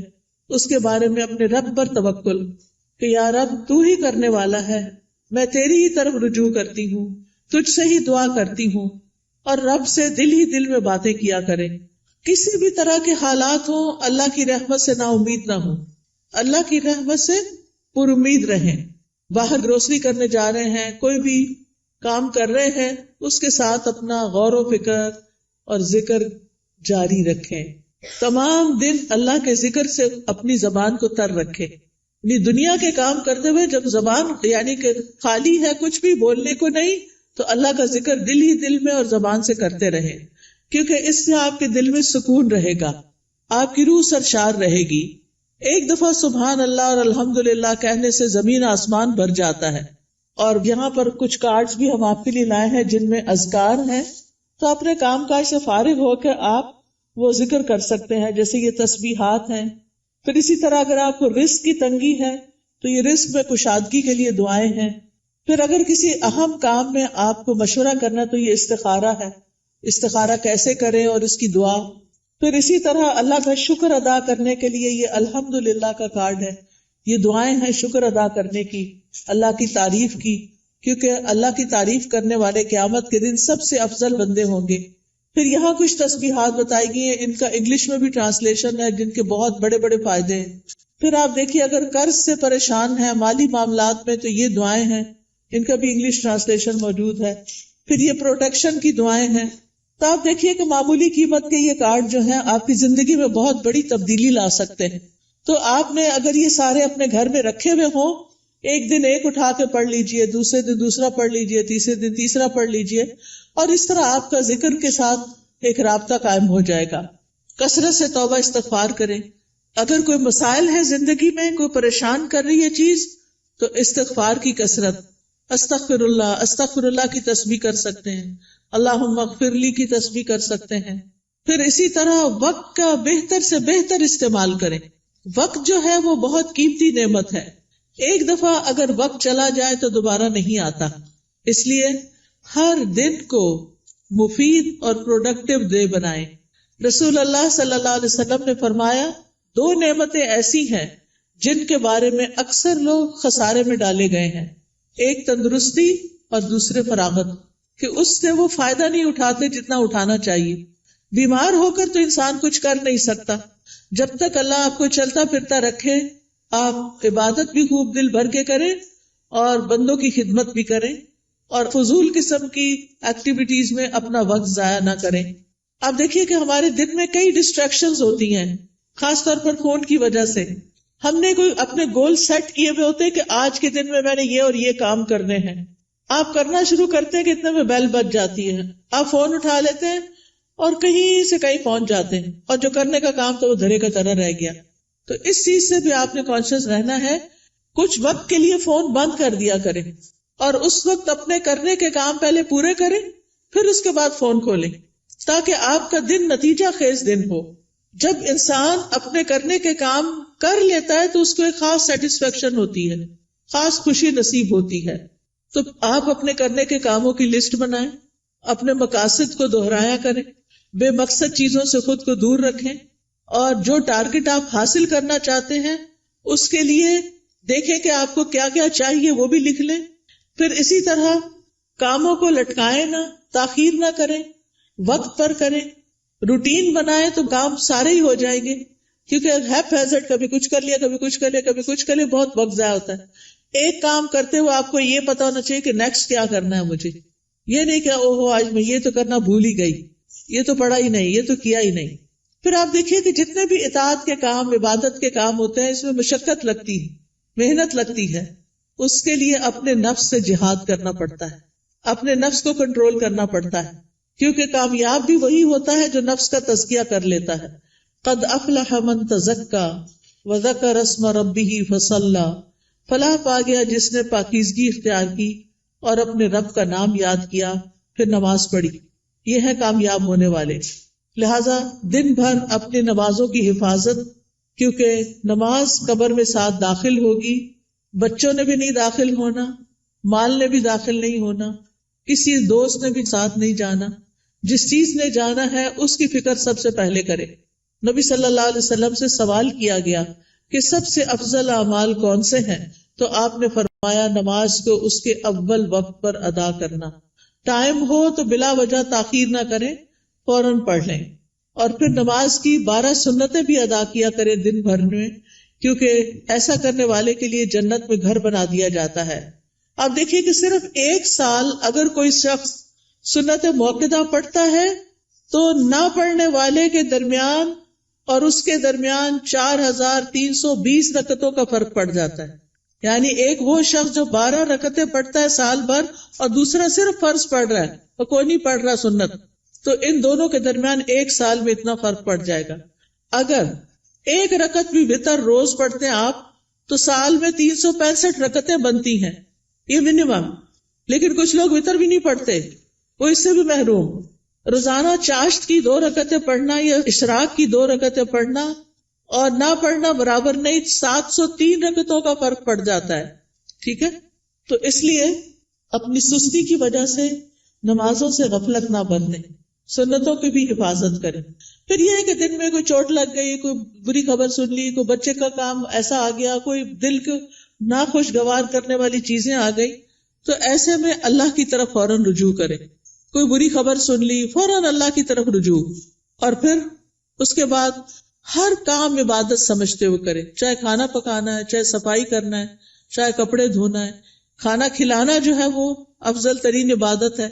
اس کے بارے میں اپنے رب پر توکل کہ یا رب تو ہی کرنے والا ہے، میں تیری ہی طرف رجوع کرتی ہوں، تجھ سے ہی دعا کرتی ہوں. اور رب سے دل ہی دل میں باتیں کیا کریں. کسی بھی طرح کے حالات ہوں، اللہ کی رحمت سے نا امید نہ ہوں، اللہ کی رحمت سے پر امید رہیں. باہر گروسری کرنے جا رہے ہیں، کوئی بھی کام کر رہے ہیں، اس کے ساتھ اپنا غور و فکر اور ذکر جاری رکھیں. تمام دن اللہ کے ذکر سے اپنی زبان کو تر رکھیں. یعنی دنیا کے کام کرتے ہوئے جب زبان یعنی کہ خالی ہے، کچھ بھی بولنے کو نہیں، تو اللہ کا ذکر دل ہی دل میں اور زبان سے کرتے رہیں، کیونکہ اس سے آپ کے دل میں سکون رہے گا، آپ کی روح سرشار رہے گی. ایک دفعہ سبحان اللہ اور الحمدللہ کہنے سے زمین آسمان بھر جاتا ہے. اور یہاں پر کچھ کارڈز بھی ہم آپ کے لیے لائے ہیں جن میں اذکار ہیں، تو اپنے کام کاج سے فارغ ہو کے آپ وہ ذکر کر سکتے ہیں، جیسے یہ تسبیحات ہیں. پھر اسی طرح اگر آپ کو رزق کی تنگی ہے تو یہ رزق میں کشادگی کے لیے دعائیں ہیں. پھر اگر کسی اہم کام میں آپ کو مشورہ کرنا تو یہ استخارہ ہے، استخارہ کیسے کریں اور اس کی دعا. پھر اسی طرح اللہ کا شکر ادا کرنے کے لیے یہ الحمدللہ کا کارڈ ہے. یہ دعائیں ہیں شکر ادا کرنے کی، اللہ کی تعریف کی، کیونکہ اللہ کی تعریف کرنے والے قیامت کے دن سب سے افضل بندے ہوں گے. پھر یہاں کچھ تسبیحات بتائی گئی ہیں، ان کا انگلش میں بھی ٹرانسلیشن ہے جن کے بہت بڑے بڑے فائدے ہیں. پھر آپ دیکھیے اگر قرض سے پریشان ہیں، مالی معاملات میں، تو یہ دعائیں ہیں، ان کا بھی انگلش ٹرانسلیشن موجود ہے. پھر یہ پروٹیکشن کی دعائیں ہیں. تو آپ دیکھیے کہ معمولی قیمت کے یہ کارڈ جو ہیں آپ کی زندگی میں بہت بڑی تبدیلی لا سکتے ہیں. تو آپ نے اگر یہ سارے اپنے گھر میں رکھے ہوئے ہوں، ایک دن ایک اٹھا کے پڑھ لیجئے، دوسرے دن دوسرا پڑھ لیجئے، تیسرے دن تیسرا پڑھ لیجئے، اور اس طرح آپ کا ذکر کے ساتھ ایک رابطہ قائم ہو جائے گا. کثرت سے توبہ استغفار کریں. اگر کوئی مسائل ہے زندگی میں، کوئی پریشان کر رہی ہے چیز، تو استغفار کی کثرت، استغفر اللہ کی تسبیح کر سکتے ہیں، اللہم اغفر لی کی تسبیح کر سکتے ہیں. پھر اسی طرح وقت کا بہتر سے بہتر استعمال کریں. وقت جو ہے وہ بہت قیمتی نعمت ہے. ایک دفعہ اگر وقت چلا جائے تو دوبارہ نہیں آتا. اس لیے ہر دن کو مفید اور پروڈکٹیو ڈے بنائیں. رسول اللہ صلی اللہ علیہ وسلم نے فرمایا 2 نعمتیں ایسی ہیں جن کے بارے میں اکثر لوگ خسارے میں ڈالے گئے ہیں، ایک تندرستی اور دوسرے فراغت، کہ اس سے وہ فائدہ نہیں اٹھاتے جتنا اٹھانا چاہیے. بیمار ہو کر تو انسان کچھ کر نہیں سکتا. جب تک اللہ آپ کو چلتا پھرتا رکھے، آپ عبادت بھی خوب دل بھر کے کریں اور بندوں کی خدمت بھی کریں اور فضول قسم کی ایکٹیویٹیز میں اپنا وقت ضائع نہ کریں. آپ دیکھیے کہ ہمارے دن میں کئی ڈسٹریکشنز ہوتی ہیں، خاص طور پر فون کی وجہ سے. ہم نے کوئی اپنے گول سیٹ کیے ہوئے ہوتے کہ آج کے دن میں نے یہ اور یہ کام کرنے ہیں. آپ کرنا شروع کرتے ہیں کہ اتنے میں بیل بج جاتی ہے، آپ فون اٹھا لیتے ہیں اور کہیں سے کہیں پہنچ جاتے ہیں، اور جو کرنے کا کام تو وہ دھرے کا طرح رہ گیا. تو اس چیز سے بھی آپ نے کانشیس رہنا ہے. کچھ وقت کے لیے فون بند کر دیا کریں اور اس وقت اپنے کرنے کے کام پہلے پورے کریں، پھر اس کے بعد فون کھولیں، تاکہ آپ کا دن نتیجہ خیز دن ہو. جب انسان اپنے کرنے کے کام کر لیتا ہے تو اس کو ایک خاص سیٹسفیکشن ہوتی ہے، خاص خوشی نصیب ہوتی ہے. تو آپ اپنے کرنے کے کاموں کی لسٹ بنائیں، اپنے مقاصد کو دہرایا کریں، بے مقصد چیزوں سے خود کو دور رکھیں، اور جو ٹارگٹ آپ حاصل کرنا چاہتے ہیں اس کے لیے دیکھیں کہ آپ کو کیا کیا چاہیے، وہ بھی لکھ لیں. پھر اسی طرح کاموں کو لٹکائیں نہ، تاخیر نہ کریں، وقت پر کریں. روٹین بنائیں تو کام سارے ہی ہو جائیں گے، کیونکہ ہیپ ہیزرڈ کبھی کچھ کر لیا، کبھی کچھ کر لیا، کبھی کچھ کر لیا، بہت وقت ضائع ہوتا ہے. ایک کام کرتے ہوئے آپ کو یہ پتا ہونا چاہیے کہ نیکسٹ کیا کرنا ہے مجھے. یہ نہیں کہ اوہو آج میں یہ تو کرنا بھول ہی گئی، یہ تو پڑھا ہی نہیں، یہ تو کیا ہی نہیں. پھر آپ دیکھیے کہ جتنے بھی اطاعت کے کام، عبادت کے کام ہوتے ہیں، اس میں مشقت لگتی ہے، محنت لگتی ہے. اس کے لیے اپنے نفس سے جہاد کرنا پڑتا ہے، اپنے نفس کو کنٹرول کرنا پڑتا ہے، کیونکہ کامیاب بھی وہی ہوتا ہے جو نفس کا تزکیہ کر لیتا ہے. قد افلح من تزکا وذکر اسم ربہ فصلی، فلاح پا گیا جس نے پاکیزگی اختیار کی اور اپنے رب کا نام یاد کیا پھر نماز پڑھی. یہ ہے کامیاب ہونے والے. لہذا دن بھر اپنی نمازوں کی حفاظت، کیونکہ نماز قبر میں ساتھ داخل ہوگی، بچوں نے بھی نہیں داخل ہونا، مال نے بھی داخل نہیں ہونا، کسی دوست نے بھی ساتھ نہیں جانا. جس چیز نے جانا ہے اس کی فکر سب سے پہلے کرے. نبی صلی اللہ علیہ وسلم سے سوال کیا گیا کہ سب سے افضل اعمال کون سے ہیں، تو آپ نے فرمایا نماز کو اس کے اول وقت پر ادا کرنا. ٹائم ہو تو بلا وجہ تاخیر نہ کریں، فوراً پڑھ لیں. اور پھر نماز کی 12 سنتیں بھی ادا کیا کریں دن بھر میں، کیونکہ ایسا کرنے والے کے لیے جنت میں گھر بنا دیا جاتا ہے. آپ دیکھیے کہ صرف 1 سال اگر کوئی شخص سنت موقدہ پڑھتا ہے تو نہ پڑھنے والے کے درمیان اور اس کے درمیان 4320 رکعتوں کا فرق پڑ جاتا ہے. یعنی ایک وہ شخص جو 12 رکعتیں پڑھتا ہے سال بھر اور دوسرا صرف فرض پڑھ رہا ہے اور کوئی نہیں پڑھ رہا سنت، تو ان دونوں کے درمیان 1 سال میں اتنا فرق پڑ جائے گا. اگر 1 رکعت بھی وتر روز پڑھتے ہیں آپ تو سال میں 365 رکعتیں بنتی ہیں، یہ منیمم. لیکن کچھ لوگ وتر بھی نہیں پڑھتے، وہ اس سے بھی محروم. روزانہ چاشت کی 2 رکعتیں پڑھنا یا اشراق کی 2 رکعتیں پڑھنا اور نہ پڑھنا برابر نہیں، 703 رکعتوں کا فرق پڑ جاتا ہے. ٹھیک ہے، تو اس لیے اپنی سستی کی وجہ سے نمازوں سے غفلت نہ برتیں، سنتوں کی بھی حفاظت کریں. پھر یہ ہے کہ دن میں کوئی چوٹ لگ گئی، کوئی بری خبر سن لی، کوئی بچے کا کام ایسا آ گیا، کوئی دل کو ناخوشگوار کرنے والی چیزیں آ گئی، تو ایسے میں اللہ کی طرف فوراً رجوع کریں. کوئی بری خبر سن لی، فوراً اللہ کی طرف رجوع. اور پھر اس کے بعد ہر کام عبادت سمجھتے ہوئے کریں، چاہے کھانا پکانا ہے، چاہے صفائی کرنا ہے، چاہے کپڑے دھونا ہے. کھانا کھلانا جو ہے وہ افضل ترین عبادت ہے.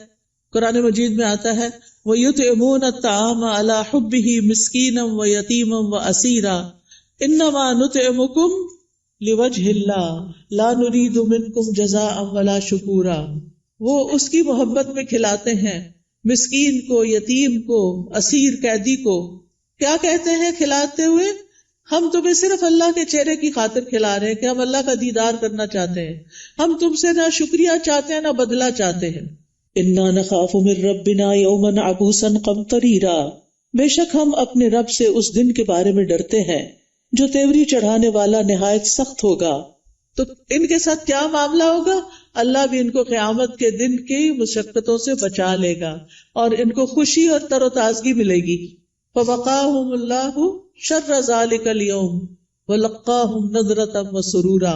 قرآن مجید میں آتا ہے وَيُطْعِمُونَ الطَّعَامَ عَلَى حُبِّهِ مِسْكِينًا وَيَتِيمًا وَأَسِيرًا إِنَّمَا نُطْعِمُكُمْ لوجہ اللہ لا نرید منکم جزاء ولا شکورا. وہ اس کی محبت میں کھلاتے ہیں مسکین کو، یتیم کو، اسیر قیدی کو. کیا کہتے ہیں کھلاتے ہوئے؟ ہم تمہیں صرف اللہ کے چہرے کی خاطر کھلا رہے ہیں کہ ہم اللہ کا دیدار کرنا چاہتے ہیں. ہم تم سے نہ شکریہ چاہتے ہیں نہ بدلہ چاہتے ہیں. انا نخاف من ربنا یوما عبوسا قمطریرا. بے شک ہم اپنے رب سے اس دن کے بارے میں ڈرتے ہیں جو تیوری چڑھانے والا نہایت سخت ہوگا. تو ان کے ساتھ کیا معاملہ ہوگا؟ اللہ بھی ان کو قیامت کے دن کی مشقتوں سے بچا لے گا اور ان کو خوشی اور تر و تازگی ملے گی. فوقاہم اللہ شر ذلک اليوم ولقاہم نضرۃ وسرورا.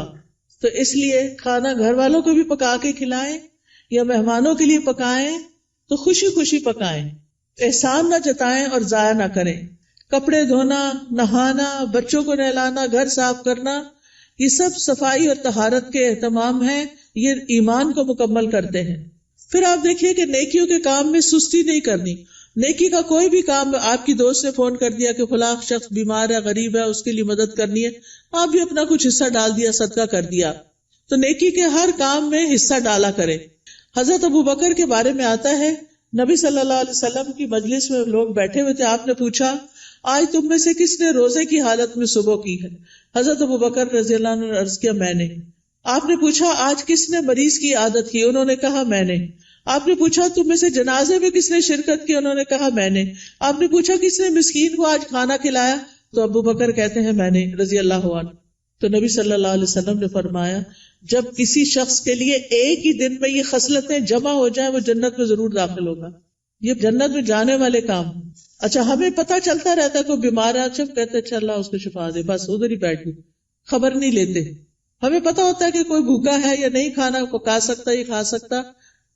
تو اس لیے کھانا گھر والوں کو بھی پکا کے کھلائیں یا مہمانوں کے لیے پکائیں تو خوشی خوشی پکائیں، احسان نہ جتائیں اور ضائع نہ کریں. کپڑے دھونا، نہانا، بچوں کو نہلانا، گھر صاف کرنا، یہ سب صفائی اور طہارت کے اہتمام ہیں، یہ ایمان کو مکمل کرتے ہیں. پھر آپ دیکھیے کہ نیکیوں کے کام میں سستی نہیں کرنی. نیکی کا کوئی بھی کام، آپ کی دوست نے فون کر دیا کہ فلاں شخص بیمار ہے، غریب ہے، اس کے لیے مدد کرنی ہے، آپ بھی اپنا کچھ حصہ ڈال دیا، صدقہ کر دیا. تو نیکی کے ہر کام میں حصہ ڈالا کرے. حضرت ابوبکر کے بارے میں آتا ہے، نبی صلی اللہ علیہ وسلم کی مجلس میں لوگ بیٹھے ہوئے تھے. آپ نے پوچھا آج تم میں سے کس نے روزے کی حالت میں صبح کی ہے؟ حضرت ابوبکر رضی اللہ عنہ نے عرض کیا میں نے. آپ نے پوچھا آج کس نے مریض کی عادت کی؟ انہوں نے کہا میں نے. آپ نے پوچھا تم میں سے جنازے میں کس نے شرکت کی؟ انہوں نے کہا میں نے. آپ نے پوچھا کس نے مسکین کو آج کھانا کھلایا؟ تو ابوبکر کہتے ہیں میں نے رضی اللہ عنہ. تو نبی صلی اللہ علیہ وسلم نے فرمایا جب کسی شخص کے لیے ایک ہی دن میں یہ خصلتیں جمع ہو جائیں وہ جنت میں ضرور داخل ہوگا. یہ جنت میں جانے والے کام. اچھا ہمیں پتہ چلتا رہتا ہے کوئی بیمار ہے، اچھا کہتے اچھا اللہ اس کو شفا دے، بس ادھر ہی بیٹھ گئے، خبر نہیں لیتے. ہمیں پتہ ہوتا ہے کہ کوئی بھوکا ہے یا نہیں کھانا پکا سکتا یہ کھا سکتا،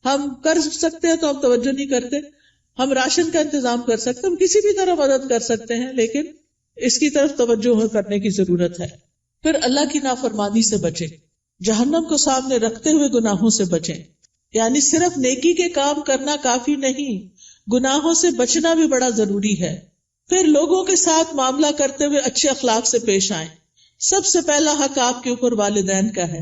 ہم کر سکتے ہیں تو ہم توجہ نہیں کرتے. ہم راشن کا انتظام کر سکتے، ہم کسی بھی طرح مدد کر سکتے ہیں، لیکن اس کی طرف توجہ کرنے کی ضرورت ہے. پھر اللہ کی نافرمانی سے بچیں، جہنم کو سامنے رکھتے ہوئے گناہوں سے بچیں. یعنی صرف نیکی کے کام کرنا کافی نہیں، گناہوں سے بچنا بھی بڑا ضروری ہے. پھر لوگوں کے ساتھ معاملہ کرتے ہوئے اچھے اخلاق سے پیش آئیں. سب سے پہلا حق آپ کے اوپر والدین کا ہے.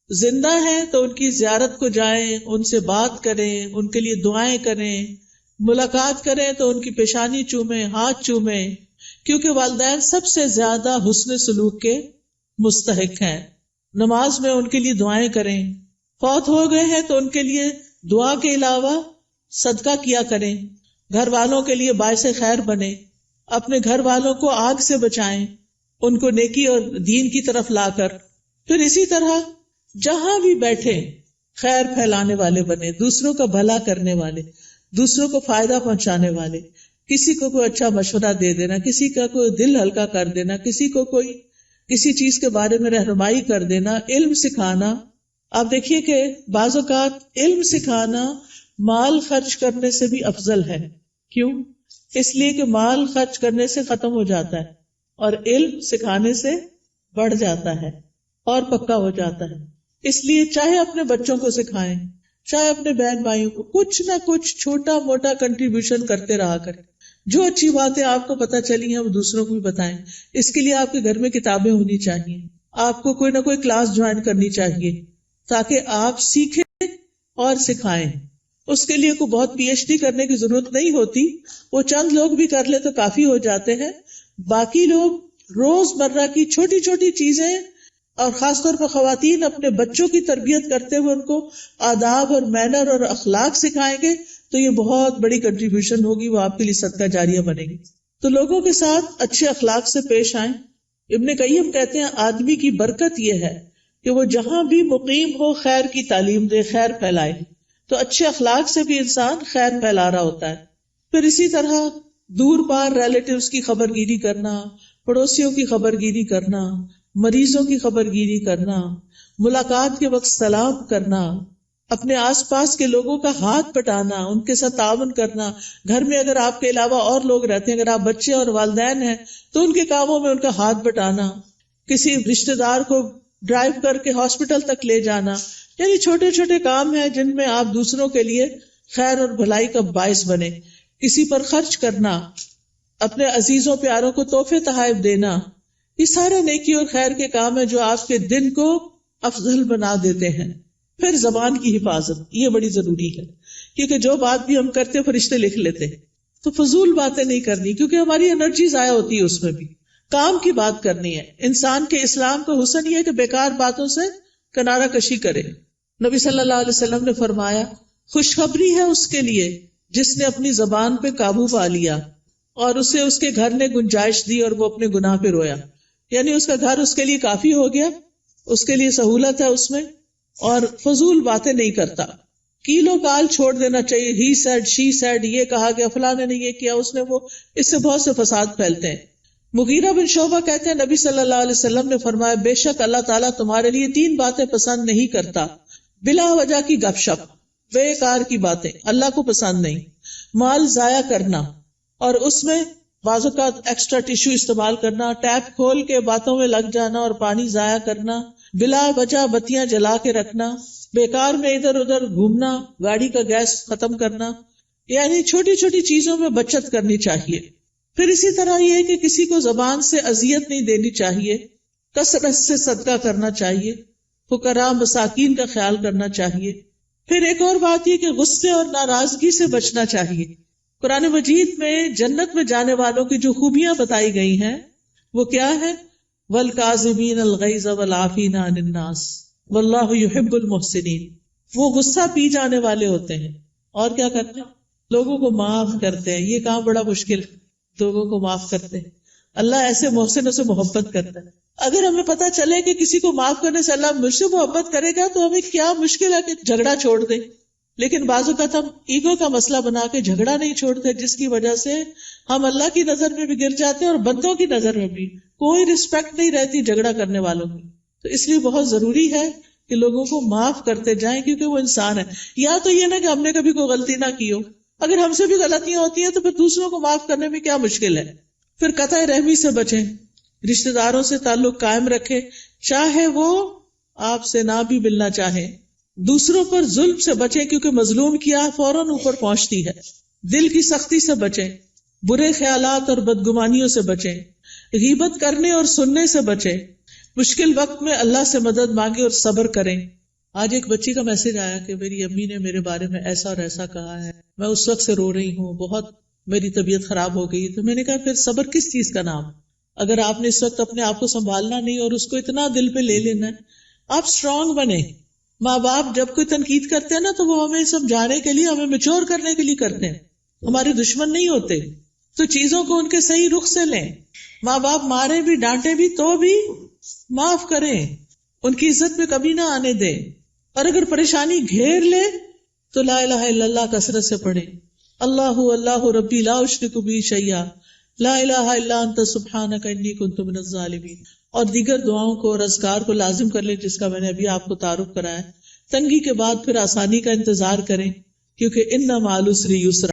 زندہ ہیں تو ان کی زیارت کو جائیں، ان سے بات کریں، ان کے لیے دعائیں کریں، ملاقات کریں تو ان کی پیشانی چومیں، ہاتھ چومیں، کیونکہ والدین سب سے زیادہ حسن سلوک کے مستحق ہیں. نماز میں ان کے لیے دعائیں کریں. فوت ہو گئے ہیں تو ان کے لیے دعا کے علاوہ صدقہ کیا کریں. گھر والوں کے لیے باعث خیر بنے، اپنے گھر والوں کو آگ سے بچائیں، ان کو نیکی اور دین کی طرف لا کر. پھر اسی طرح جہاں بھی بیٹھے خیر پھیلانے والے بنے، دوسروں کا بھلا کرنے والے، دوسروں کو فائدہ پہنچانے والے. کسی کو کوئی اچھا مشورہ دے دینا، کسی کا کوئی دل ہلکا کر دینا، کسی کو کوئی کسی چیز کے بارے میں رہنمائی کر دینا، علم سکھانا. آپ دیکھیے کہ بعض اوقات علم سکھانا مال خرچ کرنے سے بھی افضل ہے. کیوں؟ اس لیے کہ مال خرچ کرنے سے ختم ہو جاتا ہے اور علم سکھانے سے بڑھ جاتا ہے اور پکا ہو جاتا ہے. اس لیے چاہے اپنے بچوں کو سکھائیں، چاہے اپنے بہن بھائیوں کو کچھ نہ کچھ چھوٹا موٹا کنٹریبیوشن کرتے رہا کریں. جو اچھی باتیں آپ کو پتہ چلی ہیں وہ دوسروں کو بھی بتائیں. اس کے لیے آپ کے گھر میں کتابیں ہونی چاہیے، آپ کو کوئی نہ کوئی کلاس جوائن کرنی چاہیے تاکہ آپ سیکھیں اور سکھائیں. اس کے لیے کوئی بہت پی ایچ ڈی کرنے کی ضرورت نہیں ہوتی، وہ چند لوگ بھی کر لے تو کافی ہو جاتے ہیں. باقی لوگ روز مرہ کی چھوٹی چھوٹی چیزیں اور خاص طور پر خواتین اپنے بچوں کی تربیت کرتے ہوئے ان کو آداب اور مینر اور اخلاق سکھائیں گے تو یہ بہت بڑی کنٹریبیوشن ہوگی، وہ آپ کے لیے صدقہ جاریہ بنے گی. تو لوگوں کے ساتھ اچھے اخلاق سے پیش آئیں. ابن قیم کہتے ہیں آدمی کی برکت یہ ہے کہ وہ جہاں بھی مقیم ہو خیر کی تعلیم دے، خیر پھیلائے. تو اچھے اخلاق سے بھی انسان خیر پھیلا رہا ہوتا ہے. پھر اسی طرح دور پار ریلیٹیوز کی خبر گیری کرنا، پڑوسیوں کی خبر گیری کرنا، مریضوں کی خبر گیری کرنا، ملاقات کے وقت سلام کرنا، اپنے آس پاس کے لوگوں کا ہاتھ بٹانا، ان کے ساتھ تعاون کرنا. گھر میں اگر آپ کے علاوہ اور لوگ رہتے ہیں، اگر آپ بچے اور والدین ہیں تو ان کے کاموں میں ان کا ہاتھ بٹانا، کسی رشتہ دار کو ڈرائیو کر کے ہاسپٹل تک لے جانا. یعنی چھوٹے چھوٹے کام ہیں جن میں آپ دوسروں کے لیے خیر اور بھلائی کا باعث بنے. کسی پر خرچ کرنا، اپنے عزیزوں پیاروں کو تحفے تحائف دینا، یہ سارے نیکی اور خیر کے کام ہیں جو آپ کے دن کو افضل بنا دیتے ہیں. پھر زبان کی حفاظت، یہ بڑی ضروری ہے، کیونکہ جو بات بھی ہم کرتے فرشتے لکھ لیتے ہیں. تو فضول باتیں نہیں کرنی، کیونکہ ہماری انرجی ضائع ہوتی ہے اس میں بھی. کام کی بات کرنی ہے. انسان کے اسلام کا حسن یہ ہے کہ بیکار باتوں سے کنارہ کشی کرے. نبی صلی اللہ علیہ وسلم نے فرمایا خوشخبری ہے اس کے لیے جس نے اپنی زبان پہ قابو پا لیا اور اسے اس کے گھر نے گنجائش دی اور وہ اپنے گناہ پہ رویا. یعنی اس کا گھر اس کے لیے کافی ہو گیا، اس کے لیے سہولت ہے اس میں، اور فضول باتیں نہیں کرتا. کیلو کال چھوڑ دینا چاہیے. ہی سیڈ، شی سیڈ، یہ کہا گیا، فلاں نے یہ کیا، اس نے وہ، اس سے بہت سے فساد پھیلتے ہیں. مغیرہ بن شعبہ کہتے ہیں نبی صلی اللہ علیہ وسلم نے فرمایا بے شک اللہ تعالیٰ تمہارے لیے 3 باتیں پسند نہیں کرتا. بلا وجہ کی گپ شپ، بیکار کی باتیں اللہ کو پسند نہیں. مال ضائع کرنا، اور اس میں بعض اوقات ایکسٹرا ٹیشو استعمال کرنا، ٹیپ کھول کے باتوں میں لگ جانا اور پانی ضائع کرنا. بلا وجہ بتیاں جلا کے رکھنا، بیکار میں ادھر ادھر گھومنا، گاڑی کا گیس ختم کرنا. یعنی چھوٹی چھوٹی چیزوں میں بچت کرنی چاہیے. پھر اسی طرح یہ ہے کہ کسی کو زبان سے اذیت نہیں دینی چاہیے. کثرت سے صدقہ کرنا چاہیے. فقراء مساکین کا خیال کرنا چاہیے. پھر ایک اور بات یہ کہ غصے اور ناراضگی سے بچنا چاہیے. قرآن مجید میں جنت میں جانے والوں کی جو خوبیاں بتائی گئی ہیں وہ کیا ہے؟ وَالْكَاظِمِينَ الْغَيْظَ وَالْعَافِينَ عَنِ النَّاسِ وَاللَّهُ يُحِبُّ الْمُحْسِنِينَ. وہ غصہ پی جانے والے ہوتے ہیں اور کیا کرتے ہیں؟ لوگوں کو معاف کرتے ہیں. یہ کام بڑا مشکل ہے، لوگوں کو معاف کرتے ہیں. اللہ ایسے محسنوں سے محبت کرتا ہے. اگر ہمیں پتا چلے کہ کسی کو معاف کرنے سے اللہ مجھ سے محبت کرے گا تو ہمیں کیا مشکل ہے کہ جھگڑا چھوڑ دیں. لیکن بعض اوقات ہم ایگو کا مسئلہ بنا کے جھگڑا نہیں چھوڑتے، جس کی وجہ سے ہم اللہ کی نظر میں بھی گر جاتے ہیں اور بندوں کی نظر میں بھی. کوئی رسپیکٹ نہیں رہتی جھگڑا کرنے والوں کی. تو اس لیے بہت ضروری ہے کہ لوگوں کو معاف کرتے جائیں، کیونکہ وہ انسان ہے. یا تو یہ نہ کہ ہم نے کبھی کوئی غلطی نہ کی ہو، اگر ہم سے بھی غلطیاں ہوتی ہیں تو پھر دوسروں کو معاف کرنے میں کیا مشکل ہے. پھر قطع رحمی سے بچیں، رشتہ داروں سے تعلق قائم رکھیں، چاہے وہ آپ سے نہ بھی ملنا چاہیں. دوسروں پر ظلم سے بچیں، کیونکہ مظلوم کی آہ فوراً اوپر پہنچتی ہے. دل کی سختی سے بچیں، برے خیالات اور بدگمانیوں سے بچیں، غیبت کرنے اور سننے سے بچیں. مشکل وقت میں اللہ سے مدد مانگیں اور صبر کریں. آج ایک بچی کا میسج آیا کہ میری امی نے میرے بارے میں ایسا اور ایسا کہا ہے، میں اس وقت سے رو رہی ہوں، بہت میری طبیعت خراب ہو گئی. تو میں نے کہا پھر صبر کس چیز کا نام؟ اگر آپ نے اس وقت اپنے آپ کو سنبھالنا نہیں اور اس کو اتنا دل پہ لے لینا ہے، آپ اسٹرانگ بنے. ماں باپ جب کوئی تنقید کرتے ہیں نا تو وہ ہمیں سمجھانے کے لیے، ہمیں میچور کرنے کے لیے کرتے ہیں، ہمارے دشمن نہیں ہوتے. تو چیزوں کو ان کے صحیح رخ سے لیں. ماں باپ مارے بھی ڈانٹے بھی تو بھی معاف کریں، ان کی عزت میں کمی نہ آنے دیں. اور اگر پریشانی گھیر لے تو لا الہ الا اللہ کثرت سے پڑھیں. اللہ اللہ ربی لا اشرک بہ شیئا لا الہ الا انت سبحانک انی کنت من الظالمین. اور دیگر دعاؤں کو اور اذکار کو لازم کر لیں، جس کا میں نے ابھی آپ کو تعارف کرایا. تنگی کے بعد پھر آسانی کا انتظار کریں، کیونکہ ان مع العسر یسرا.